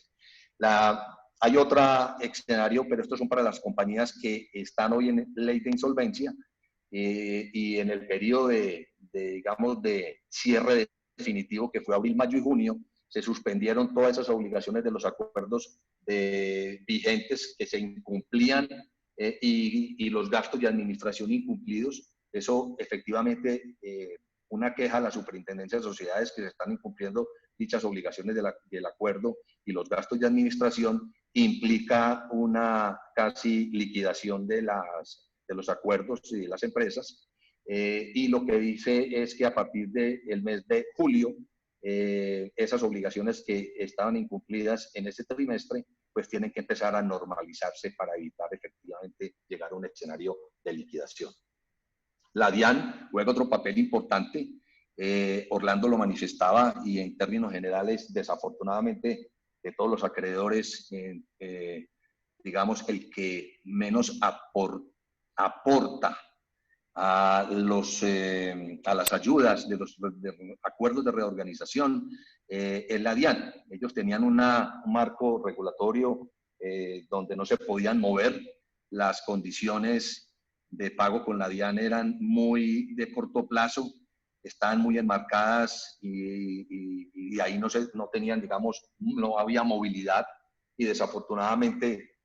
Hay otro escenario, pero estos son para las compañías que están hoy en ley de insolvencia y en el periodo digamos, de cierre definitivo, que fue abril, mayo y junio, se suspendieron todas esas obligaciones de los acuerdos vigentes que se incumplían y los gastos de administración incumplidos. Eso efectivamente, una queja a la Superintendencia de Sociedades que se están incumpliendo dichas obligaciones del acuerdo y los gastos de administración, implica una casi liquidación de los acuerdos y de las empresas. Y lo que dice es que a partir del mes de julio, esas obligaciones que estaban incumplidas en este trimestre, pues tienen que empezar a normalizarse para evitar efectivamente llegar a un escenario de liquidación. La DIAN juega otro papel importante. Orlando lo manifestaba, y en términos generales, desafortunadamente, de todos los acreedores, digamos, el que menos aporta a las ayudas de los acuerdos de reorganización es la DIAN. Ellos tenían un marco regulatorio donde no se podían mover. Las condiciones de pago con la DIAN eran muy de corto plazo, estaban muy enmarcadas y ahí no tenían, digamos, no había movilidad, y desafortunadamente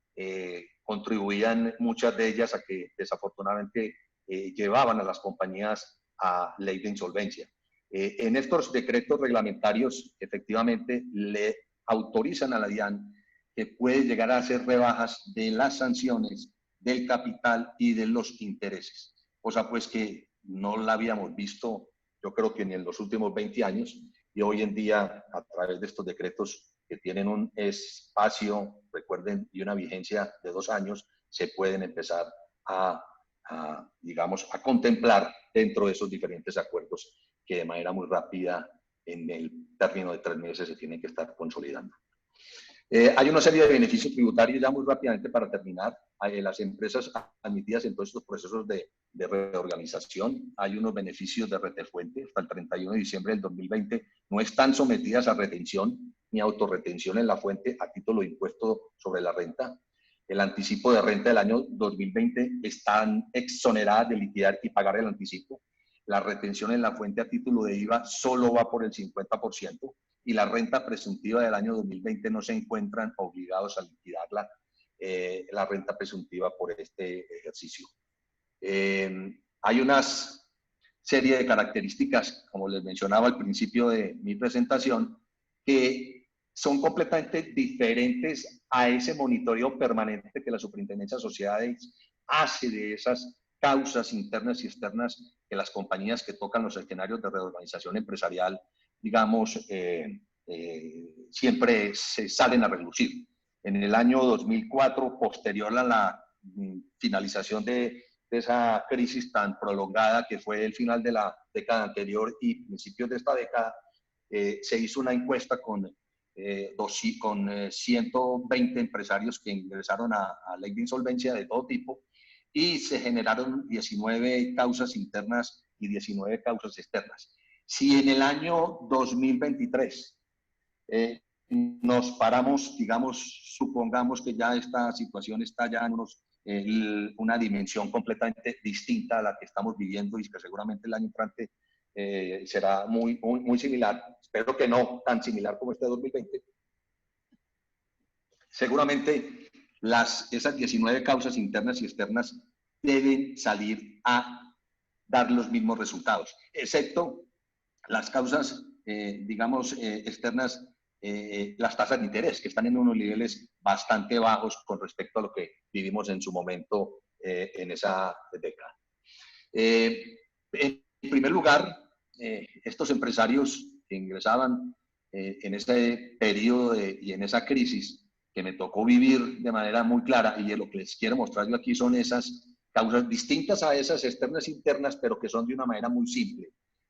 contribuían muchas de ellas a que desafortunadamente llevaban a las compañías a ley de insolvencia. En estos decretos reglamentarios, efectivamente, le autorizan a la DIAN que puede llegar a hacer rebajas de las sanciones, del capital y de los intereses, cosa pues que no la habíamos visto, yo creo que ni en los últimos 20 años, y hoy en día, a través de estos decretos que tienen un espacio, recuerden, y una vigencia de 2 años, se pueden empezar digamos, a contemplar dentro de esos diferentes acuerdos que de manera muy rápida, en el término de 3 meses, se tienen que estar consolidando. Hay una serie de beneficios tributarios, ya muy rápidamente para terminar. Las empresas admitidas en todos estos procesos de reorganización, hay unos beneficios de retefuente hasta el 31 de diciembre del 2020, no están sometidas a retención ni autorretención en la fuente a título de impuesto sobre la renta. El anticipo de renta del año 2020 están exoneradas de liquidar y pagar el anticipo. La retención en la fuente a título de IVA solo va por el 50%. Y la renta presuntiva del año 2020 no se encuentran obligados a liquidarla, la renta presuntiva por este ejercicio. Hay una serie de características, como les mencionaba al principio de mi presentación, que son completamente diferentes a ese monitoreo permanente que la Superintendencia de Sociedades hace de esas causas internas y externas que las compañías que tocan los escenarios de reorganización empresarial, digamos, siempre se salen a relucir. En el año 2004, posterior a la finalización de esa crisis tan prolongada que fue el final de la década anterior y principios de esta década, se hizo una encuesta con 120 empresarios que ingresaron a ley de insolvencia de todo tipo y se generaron 19 causas internas y 19 causas externas. Si en el año 2023 nos paramos, digamos, supongamos que ya esta situación está ya en una dimensión completamente distinta a la que estamos viviendo y que seguramente el año entrante será muy similar, espero que no tan similar como este 2020. Seguramente esas 19 causas internas y externas deben salir a dar los mismos resultados, excepto las causas, digamos, externas, las tasas de interés, que están en unos niveles bastante bajos con respecto a lo que vivimos en su momento en esa década. En primer lugar, estos empresarios que ingresaban en ese periodo y en esa crisis que me tocó vivir de manera muy clara, y lo que les quiero mostrar yo aquí son esas causas distintas a esas externas e internas, pero que son de una manera muy simple.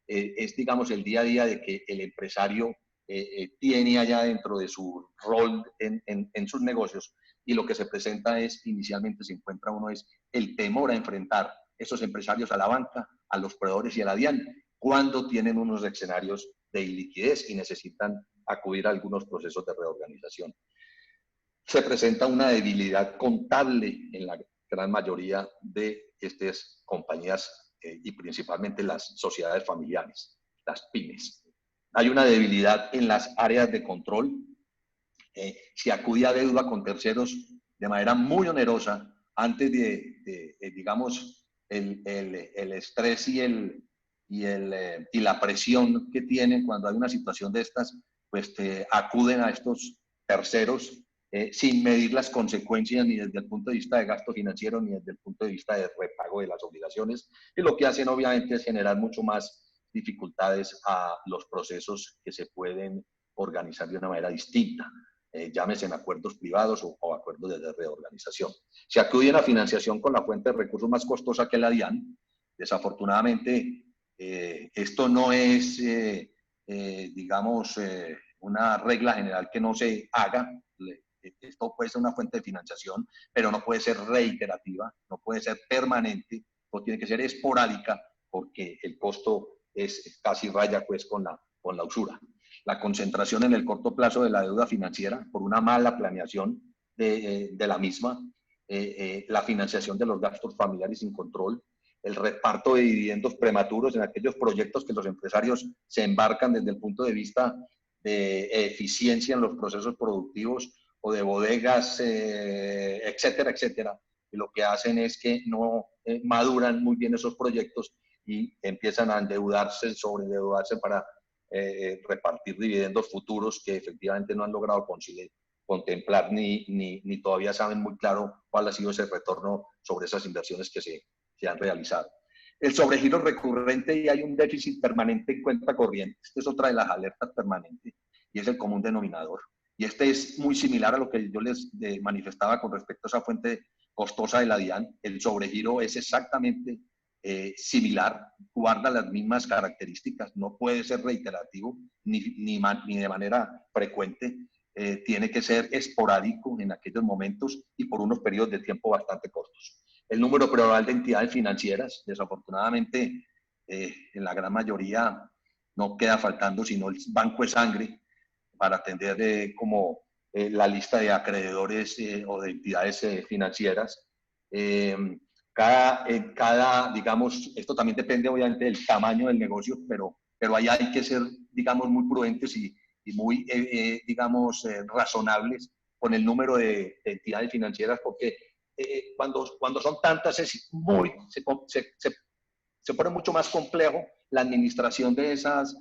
Es, digamos, el día a día de que el empresario tiene allá dentro de su rol en sus negocios, y lo que se presenta es, inicialmente se encuentra uno, es el temor a enfrentar esos empresarios a la banca, a los proveedores y a la DIAN, cuando tienen unos escenarios de iliquidez y necesitan acudir a algunos procesos de reorganización. Se presenta una debilidad contable en la gran mayoría de estas compañías y principalmente las sociedades familiares, las pymes. Hay una debilidad en las áreas de control. Se acudía a deuda con terceros de manera muy onerosa antes digamos, el estrés y la presión que tienen cuando hay una situación de estas, pues acuden a estos terceros sin medir las consecuencias ni desde el punto de vista de gasto financiero ni desde el punto de vista de repago de las obligaciones, y lo que hacen obviamente es generar mucho más dificultades a los procesos que se pueden organizar de una manera distinta. Llámese en acuerdos privados o acuerdos de reorganización. Se acuden a financiación con la fuente de recursos más costosa que la DIAN. Desafortunadamente, esto no es, digamos, una regla general que no se haga. Esto puede ser una fuente de financiación, pero no puede ser reiterativa, no puede ser permanente, o tiene que ser esporádica, porque el costo es casi raya pues con la usura. La concentración en el corto plazo de la deuda financiera por una mala planeación de la misma, la financiación de los gastos familiares sin control, el reparto de dividendos prematuros en aquellos proyectos que los empresarios se embarcan desde el punto de vista de eficiencia en los procesos productivos o de bodegas, etcétera, etcétera. Y lo que hacen es que no maduran muy bien esos proyectos y empiezan a endeudarse, sobreendeudarse para repartir dividendos futuros que efectivamente no han logrado contemplar ni todavía saben muy claro cuál ha sido ese retorno sobre esas inversiones que se han realizado. El sobregiro recurrente, y hay un déficit permanente en cuenta corriente. Esta es otra de las alertas permanentes y es el común denominador. Y este es muy similar a lo que yo les manifestaba con respecto a esa fuente costosa de la DIAN. El sobregiro es exactamente similar, guarda las mismas características, no puede ser reiterativo ni de manera frecuente. tiene que ser esporádico en aquellos momentos y por unos periodos de tiempo bastante cortos. El número global de entidades financieras, desafortunadamente, en la gran mayoría no queda faltando sino el banco de sangre para atender la lista de acreedores o de entidades financieras. Digamos, esto también depende obviamente del tamaño del negocio, pero ahí hay que ser, digamos, muy prudentes y muy, digamos, razonables con el número de entidades financieras, porque cuando son tantas se pone mucho más complejo la administración de esas,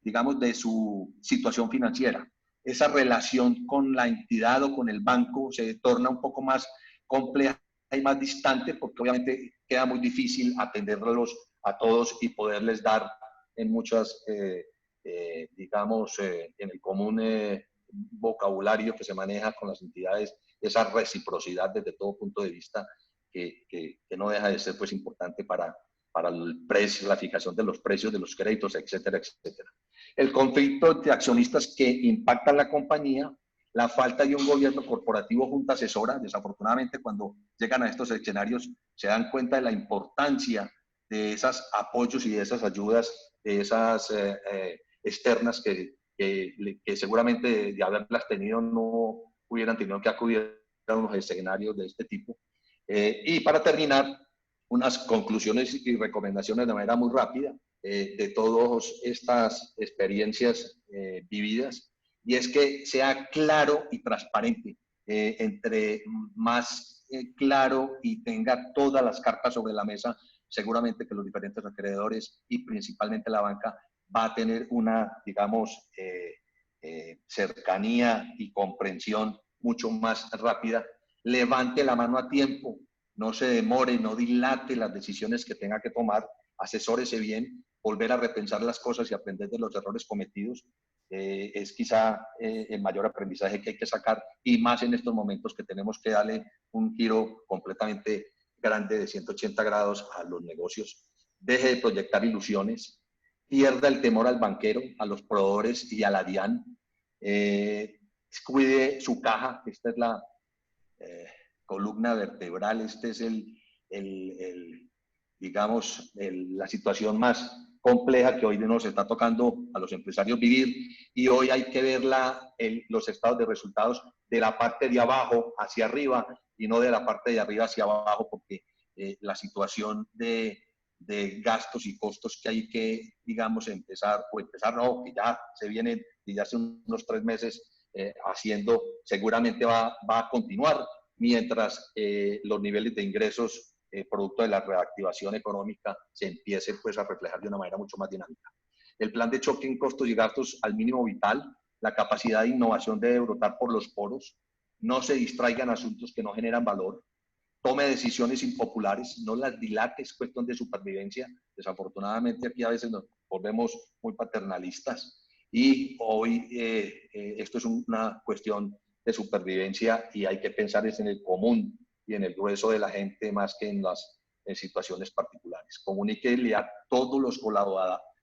digamos, de su situación financiera. Esa relación con la entidad o con el banco se torna un poco más compleja y más distante, porque obviamente queda muy difícil atenderlos a todos y poderles dar en muchas, digamos, en el común vocabulario que se maneja con las entidades, esa reciprocidad desde todo punto de vista que no deja de ser pues importante para el precio, la fijación de los precios de los créditos, etcétera, etcétera. El conflicto de accionistas que impactan la compañía, la falta de un gobierno corporativo junta asesora. Desafortunadamente, cuando llegan a estos escenarios, se dan cuenta de la importancia de esos apoyos y de esas ayudas, de esas externas que seguramente de haberlas tenido no hubieran tenido que acudir a unos escenarios de este tipo. Y para terminar, unas conclusiones y recomendaciones de manera muy rápida de todas estas experiencias vividas, y es que sea claro y transparente. Entre más claro y tenga todas las cartas sobre la mesa, seguramente que los diferentes acreedores y principalmente la banca va a tener una, digamos, cercanía y comprensión mucho más rápida. Levante la mano a tiempo, no se demore, no dilate las decisiones que tenga que tomar, asesórese bien, volver a repensar las cosas y aprender de los errores cometidos. Es quizá el mayor aprendizaje que hay que sacar, y más en estos momentos que tenemos que darle un giro completamente grande de 180 grados a los negocios. Deje de proyectar ilusiones, pierda el temor al banquero, a los proveedores y a la DIAN. Cuide su caja, esta es la columna vertebral, este es digamos, la situación más compleja que hoy nos está tocando a los empresarios vivir, y hoy hay que ver los estados de resultados de la parte de abajo hacia arriba y no de la parte de arriba hacia abajo, porque la situación de gastos y costos que hay que, digamos, que ya se vienen y ya hace unos 3 meses haciendo, seguramente va a continuar, mientras los niveles de ingresos producto de la reactivación económica se empiece pues a reflejar de una manera mucho más dinámica. El plan de choque en costos y gastos al mínimo vital, la capacidad de innovación debe brotar por los poros, no se distraigan asuntos que no generan valor, tome decisiones impopulares, no las dilate, es cuestión de supervivencia. Desafortunadamente aquí a veces nos volvemos muy paternalistas y hoy esto es una cuestión de supervivencia y hay que pensar en el común y en el grueso de la gente más que en las situaciones particulares. Comuníquele a todos los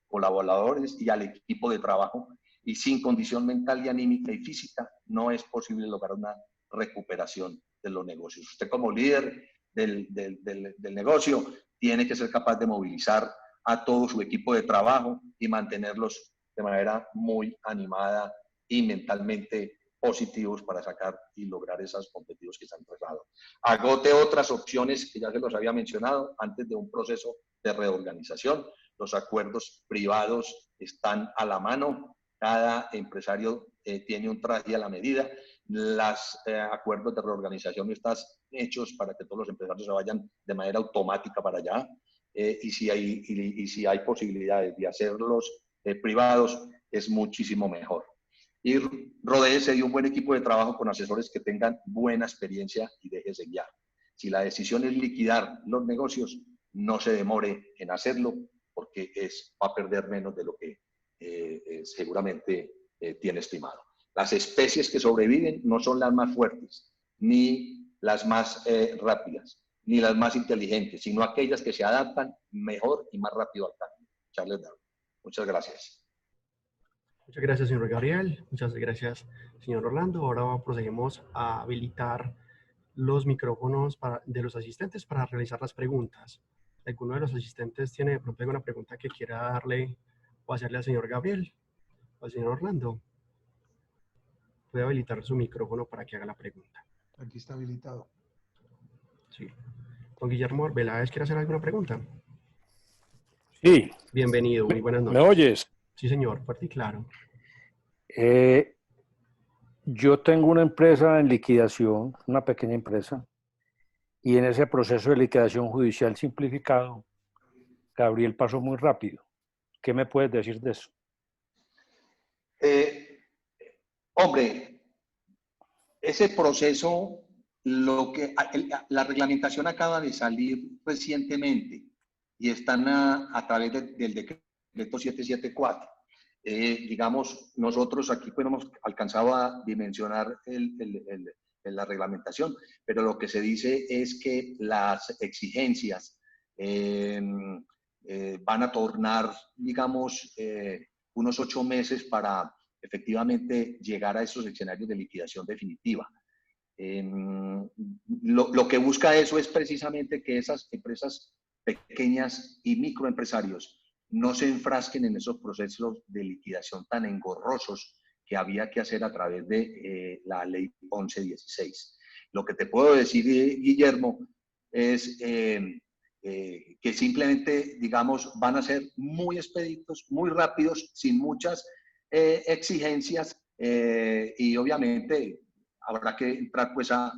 colaboradores y al equipo de trabajo, y sin condición mental y anímica y física no es posible lograr una recuperación de los negocios. Usted como líder del negocio tiene que ser capaz de movilizar a todo su equipo de trabajo y mantenerlos de manera muy animada y mentalmente positivos para sacar y lograr esos objetivos que se han trazado. Agote otras opciones que ya se los había mencionado antes de un proceso de reorganización. Los acuerdos privados están a la mano. Cada empresario tiene un traje a la medida. Los acuerdos de reorganización están hechos para que todos los empresarios se vayan de manera automática para allá. Y si hay posibilidades de hacerlos privados, es muchísimo mejor. Y rodéese de un buen equipo de trabajo con asesores que tengan buena experiencia y déjese guiar. Si la decisión es liquidar los negocios, no se demore en hacerlo, porque va a perder menos de lo que seguramente tiene estimado. Las especies que sobreviven no son las más fuertes, ni las más rápidas, ni las más inteligentes, sino aquellas que se adaptan mejor y más rápido al cambio. Charles Darwin. Muchas gracias. Muchas gracias, señor Gabriel. Muchas gracias, señor Orlando. Ahora procedemos a habilitar los micrófonos de los asistentes para realizar las preguntas. ¿Alguno de los asistentes tiene de pronto alguna pregunta que quiera darle o hacerle al señor Gabriel o al señor Orlando? Puede habilitar su micrófono para que haga la pregunta. Aquí está habilitado. Sí. Don Guillermo Arbeláez, ¿quiere hacer alguna pregunta? Sí. Bienvenido, muy buenas noches. ¿Me oyes? Sí, señor, fuerte y claro. Yo tengo una empresa en liquidación, una pequeña empresa, y en ese proceso de liquidación judicial simplificado, Gabriel pasó muy rápido. ¿Qué me puedes decir de eso? Hombre, ese proceso, la reglamentación acaba de salir recientemente y están a través del decreto 774. Digamos, nosotros aquí pues hemos alcanzado a dimensionar la reglamentación, pero lo que se dice es que las exigencias van a tornar, digamos, unos 8 meses para efectivamente llegar a esos escenarios de liquidación definitiva. Lo que busca eso es precisamente que esas empresas pequeñas y microempresarios no se enfrasquen en esos procesos de liquidación tan engorrosos que había que hacer a través de la ley 1116. Lo que te puedo decir, Guillermo, es que simplemente, digamos, van a ser muy expeditos, muy rápidos, sin muchas exigencias y obviamente habrá que entrar pues a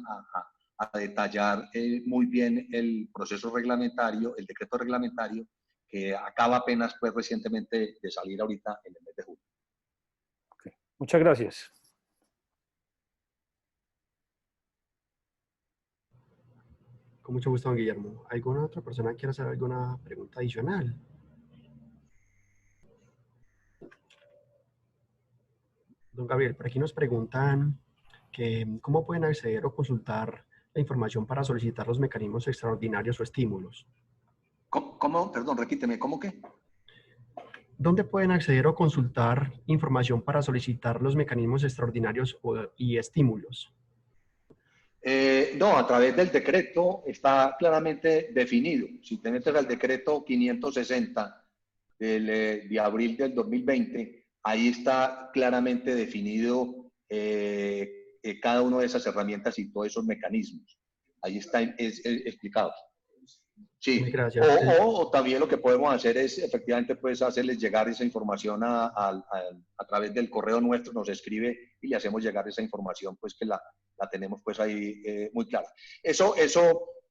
detallar muy bien el proceso reglamentario, el decreto reglamentario que acaba apenas pues recientemente de salir ahorita en el mes de julio. Okay. Muchas gracias. Con mucho gusto, don Guillermo. ¿Alguna otra persona quiere hacer alguna pregunta adicional? Don Gabriel, por aquí nos preguntan que cómo pueden acceder o consultar la información para solicitar los mecanismos extraordinarios o estímulos. ¿Cómo? Perdón, repíteme, ¿cómo qué? ¿Dónde pueden acceder o consultar información para solicitar los mecanismos extraordinarios y estímulos? No, a través del decreto está claramente definido. Si te metes al decreto 560 de abril del 2020, ahí está claramente definido cada una de esas herramientas y todos esos mecanismos. Ahí está explicado. Sí, Gracias. o también lo que podemos hacer es efectivamente pues hacerles llegar esa información a través del correo nuestro, nos escribe y le hacemos llegar esa información pues que la tenemos pues ahí muy clara. Eso,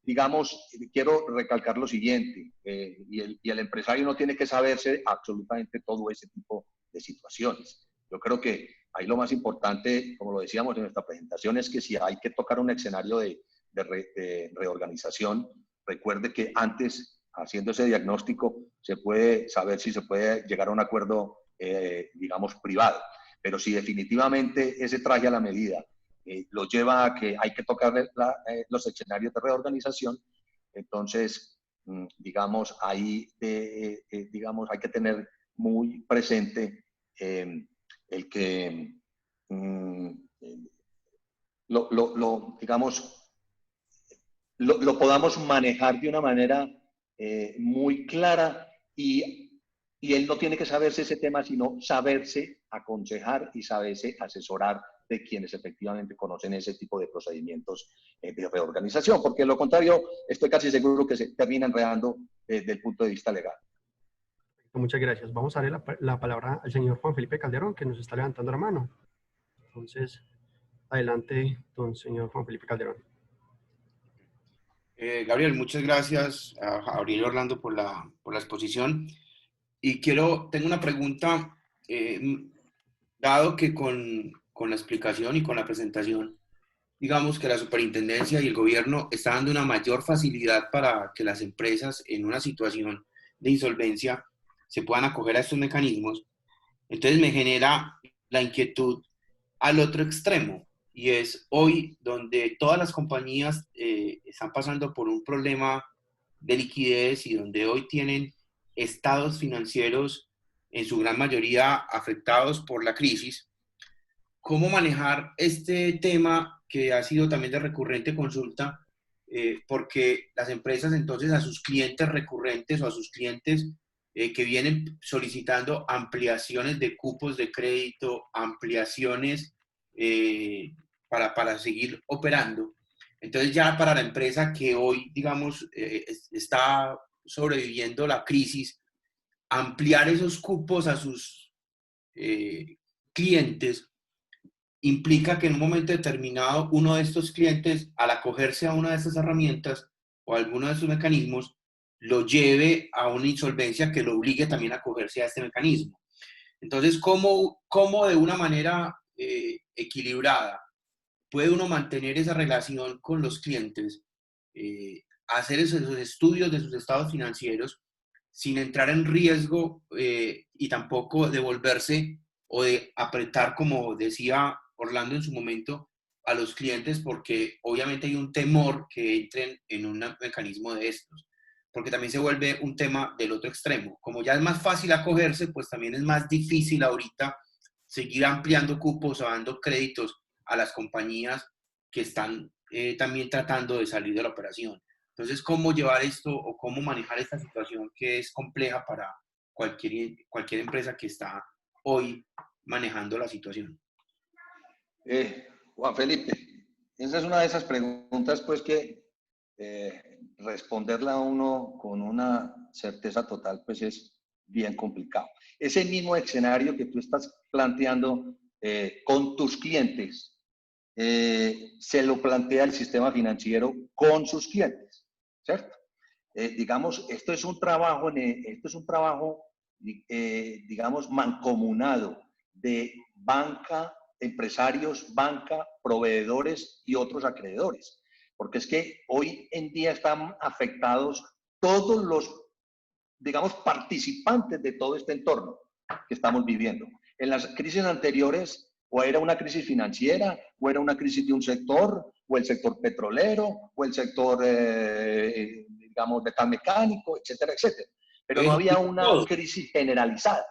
digamos, quiero recalcar lo siguiente, y el empresario no tiene que saberse absolutamente todo ese tipo de situaciones. Yo creo que ahí lo más importante, como lo decíamos en nuestra presentación, es que si hay que tocar un escenario de reorganización, recuerde que antes, haciendo ese diagnóstico, se puede saber si se puede llegar a un acuerdo, digamos, privado. Pero si definitivamente ese traje a la medida lo lleva a que hay que tocar los escenarios de reorganización, entonces, digamos, ahí digamos, hay que tener muy presente el que digamos, lo podamos manejar de una manera muy clara y él no tiene que saberse ese tema, sino saberse aconsejar y saberse asesorar de quienes efectivamente conocen ese tipo de procedimientos de reorganización, porque de lo contrario estoy casi seguro que se termina enredando desde el punto de vista legal. Muchas gracias. Vamos a darle la palabra al señor Juan Felipe Calderón, que nos está levantando la mano. Entonces, adelante, don señor Juan Felipe Calderón. Gabriel, muchas gracias a Gabriel y Orlando por la exposición. Y tengo una pregunta, dado que con la explicación y con la presentación, digamos que la superintendencia y el gobierno están dando una mayor facilidad para que las empresas en una situación de insolvencia se puedan acoger a estos mecanismos. Entonces me genera la inquietud al otro extremo, y es hoy donde todas las compañías están pasando por un problema de liquidez y donde hoy tienen estados financieros en su gran mayoría afectados por la crisis. ¿Cómo manejar este tema que ha sido también de recurrente consulta? Porque las empresas entonces a sus clientes recurrentes o a sus clientes que vienen solicitando ampliaciones de cupos de crédito, ampliaciones para seguir operando. Entonces ya para la empresa que hoy, digamos, está sobreviviendo la crisis, ampliar esos cupos a sus clientes implica que en un momento determinado uno de estos clientes, al acogerse a una de estas herramientas o a alguno de estos mecanismos, lo lleve a una insolvencia que lo obligue también a acogerse a este mecanismo. Entonces, ¿cómo de una manera equilibrada puede uno mantener esa relación con los clientes, hacer esos estudios de sus estados financieros sin entrar en riesgo y tampoco de volverse o de apretar, como decía Orlando en su momento, a los clientes, porque obviamente hay un temor que entren en un mecanismo de estos, porque también se vuelve un tema del otro extremo. Como ya es más fácil acogerse, pues también es más difícil ahorita seguir ampliando cupos o dando créditos a las compañías que están también tratando de salir de la operación. Entonces, ¿cómo llevar esto o cómo manejar esta situación que es compleja para cualquier empresa que está hoy manejando la situación? Juan Felipe, esa es una de esas preguntas pues que responderla a uno con una certeza total pues es bien complicado. Ese mismo escenario que tú estás planteando con tus clientes, se lo plantea el sistema financiero con sus clientes, ¿cierto? Digamos, esto es un trabajo, digamos, mancomunado de banca, empresarios, banca, proveedores y otros acreedores. Porque es que hoy en día están afectados todos los, digamos, participantes de todo este entorno que estamos viviendo. En las crisis anteriores, o era una crisis financiera, o era una crisis de un sector, o el sector petrolero, o el sector, digamos, metalmecánico, etcétera, etcétera. Pero no había una crisis generalizada,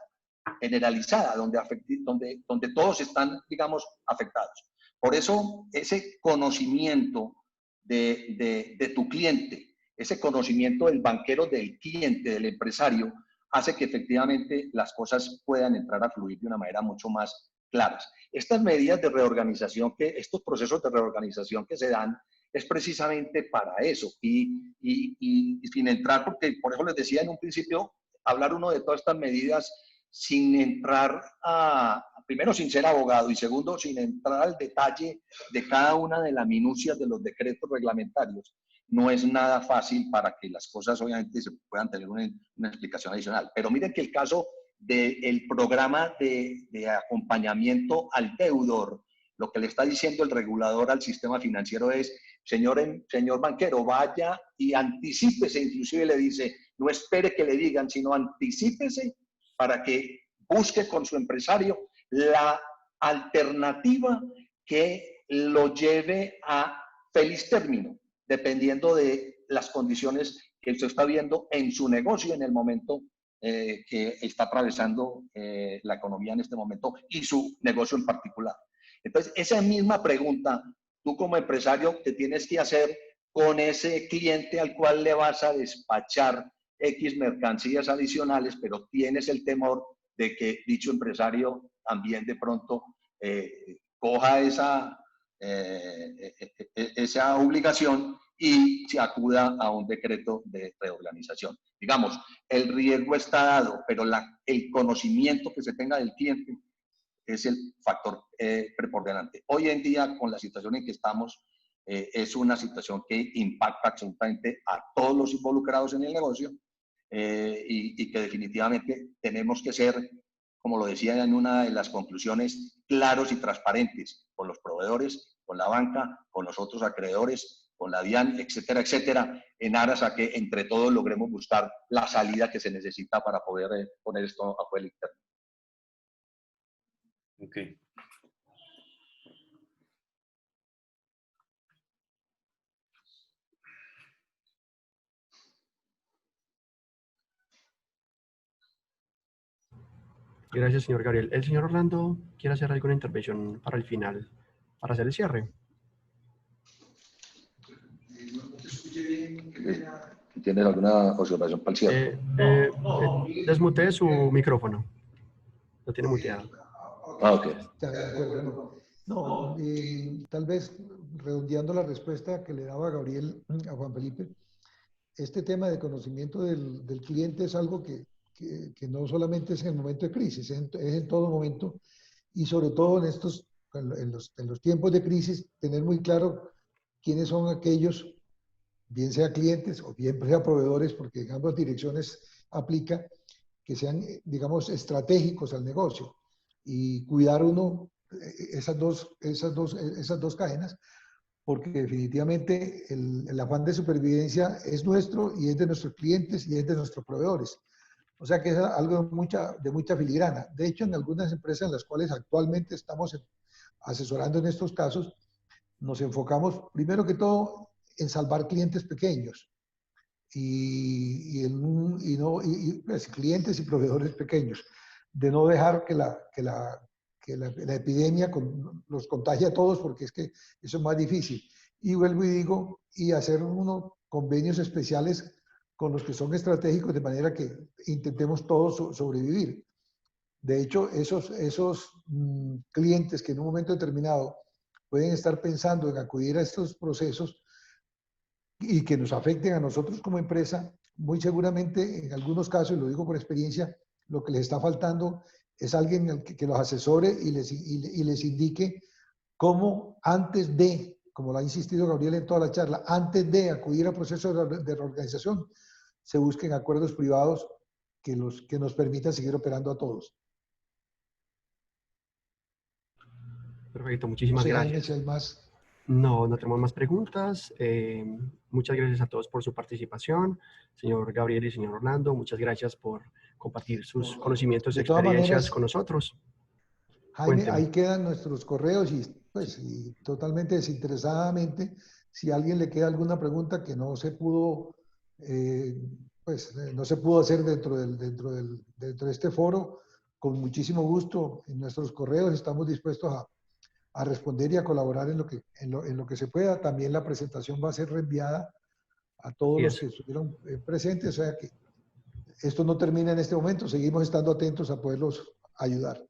donde todos están, digamos, afectados. Por eso, ese conocimiento de tu cliente, ese conocimiento del banquero, del cliente, del empresario, hace que efectivamente las cosas puedan entrar a fluir de una manera mucho más claras. Estas medidas de reorganización, estos procesos de reorganización que se dan, es precisamente para eso. Y sin entrar, porque por eso les decía en un principio, hablar uno de todas estas medidas sin entrar primero, sin ser abogado, y segundo, sin entrar al detalle de cada una de las minucias de los decretos reglamentarios, no es nada fácil para que las cosas obviamente se puedan tener una explicación adicional. Pero miren que el caso del programa de acompañamiento al deudor, lo que le está diciendo el regulador al sistema financiero es, señor banquero, vaya y anticípese, inclusive le dice, no espere que le digan, sino anticípese para que busque con su empresario la alternativa que lo lleve a feliz término, dependiendo de las condiciones que usted está viendo en su negocio en el momento que está atravesando la economía en este momento y su negocio en particular. Entonces, esa misma pregunta, tú como empresario te tienes que hacer con ese cliente al cual le vas a despachar X mercancías adicionales, pero tienes el temor de que dicho empresario también de pronto coja esa obligación y se acuda a un decreto de reorganización. Digamos, el riesgo está dado, pero el conocimiento que se tenga del cliente es el factor preponderante. Hoy en día, con la situación en que estamos, es una situación que impacta absolutamente a todos los involucrados en el negocio y que definitivamente tenemos que ser, como lo decía en una de las conclusiones, claros y transparentes con los proveedores, con la banca, con los otros acreedores, con la DIAN, etcétera, etcétera, en aras a que entre todos logremos buscar la salida que se necesita para poder poner esto a fuego interno. Ok. Gracias, señor Gabriel. ¿El señor Orlando quiere hacer alguna intervención para el final, para hacer el cierre? ¿Tienes alguna observación para el cierre? Desmutee su micrófono. Lo tiene muteado. Ah, ok. Está de acuerdo, no, tal vez redondeando la respuesta que le daba Gabriel a Juan Felipe, este tema de conocimiento del cliente es algo que no solamente es en el momento de crisis, es en todo momento, y sobre todo en los tiempos de crisis, tener muy claro quiénes son aquellos, bien sea clientes o bien sea proveedores, porque en ambas direcciones aplica, que sean, digamos, estratégicos al negocio y cuidar uno esas dos cadenas, porque definitivamente el afán de supervivencia es nuestro y es de nuestros clientes y es de nuestros proveedores. O sea que es algo de mucha filigrana. De hecho, en algunas empresas en las cuales actualmente estamos asesorando en estos casos, nos enfocamos primero que todo en salvar clientes pequeños pues, clientes y proveedores pequeños, de no dejar que la epidemia los contagie a todos, porque es que eso es más difícil. Y vuelvo y digo, y hacer unos convenios especiales con los que son estratégicos, de manera que intentemos todos sobrevivir. De hecho, esos clientes que en un momento determinado pueden estar pensando en acudir a estos procesos y que nos afecten a nosotros como empresa, muy seguramente en algunos casos, y lo digo por experiencia, lo que les está faltando es alguien que los asesore y les indique cómo antes de, como lo ha insistido Gabriel en toda la charla, antes de acudir a procesos de reorganización, se busquen acuerdos privados que nos permitan seguir operando a todos. Perfecto, muchísimas No sé, gracias. Jaime, si hay más. No, no tenemos más preguntas. Muchas gracias a todos por su participación. Señor Gabriel y señor Orlando, muchas gracias por compartir sus conocimientos y De todas experiencias maneras, con nosotros. Jaime, Cuénteme. ahí quedan nuestros correos y totalmente desinteresadamente, si a alguien le queda alguna pregunta que no se pudo, no se pudo hacer dentro de este foro, con muchísimo gusto en nuestros correos estamos dispuestos a responder y a colaborar en lo que se pueda. También la presentación va a ser reenviada a todos Así los es. que estuvieron presentes, o sea que esto no termina en este momento, seguimos estando atentos a poderlos ayudar.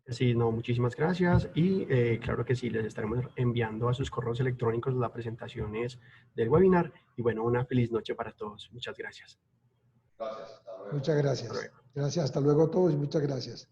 Sí, no, muchísimas gracias y claro que sí, les estaremos enviando a sus correos electrónicos las presentaciones del webinar y bueno, una feliz noche para todos. Muchas gracias. Gracias. Hasta luego. Muchas Hasta gracias. luego. Gracias, hasta luego a todos y muchas gracias.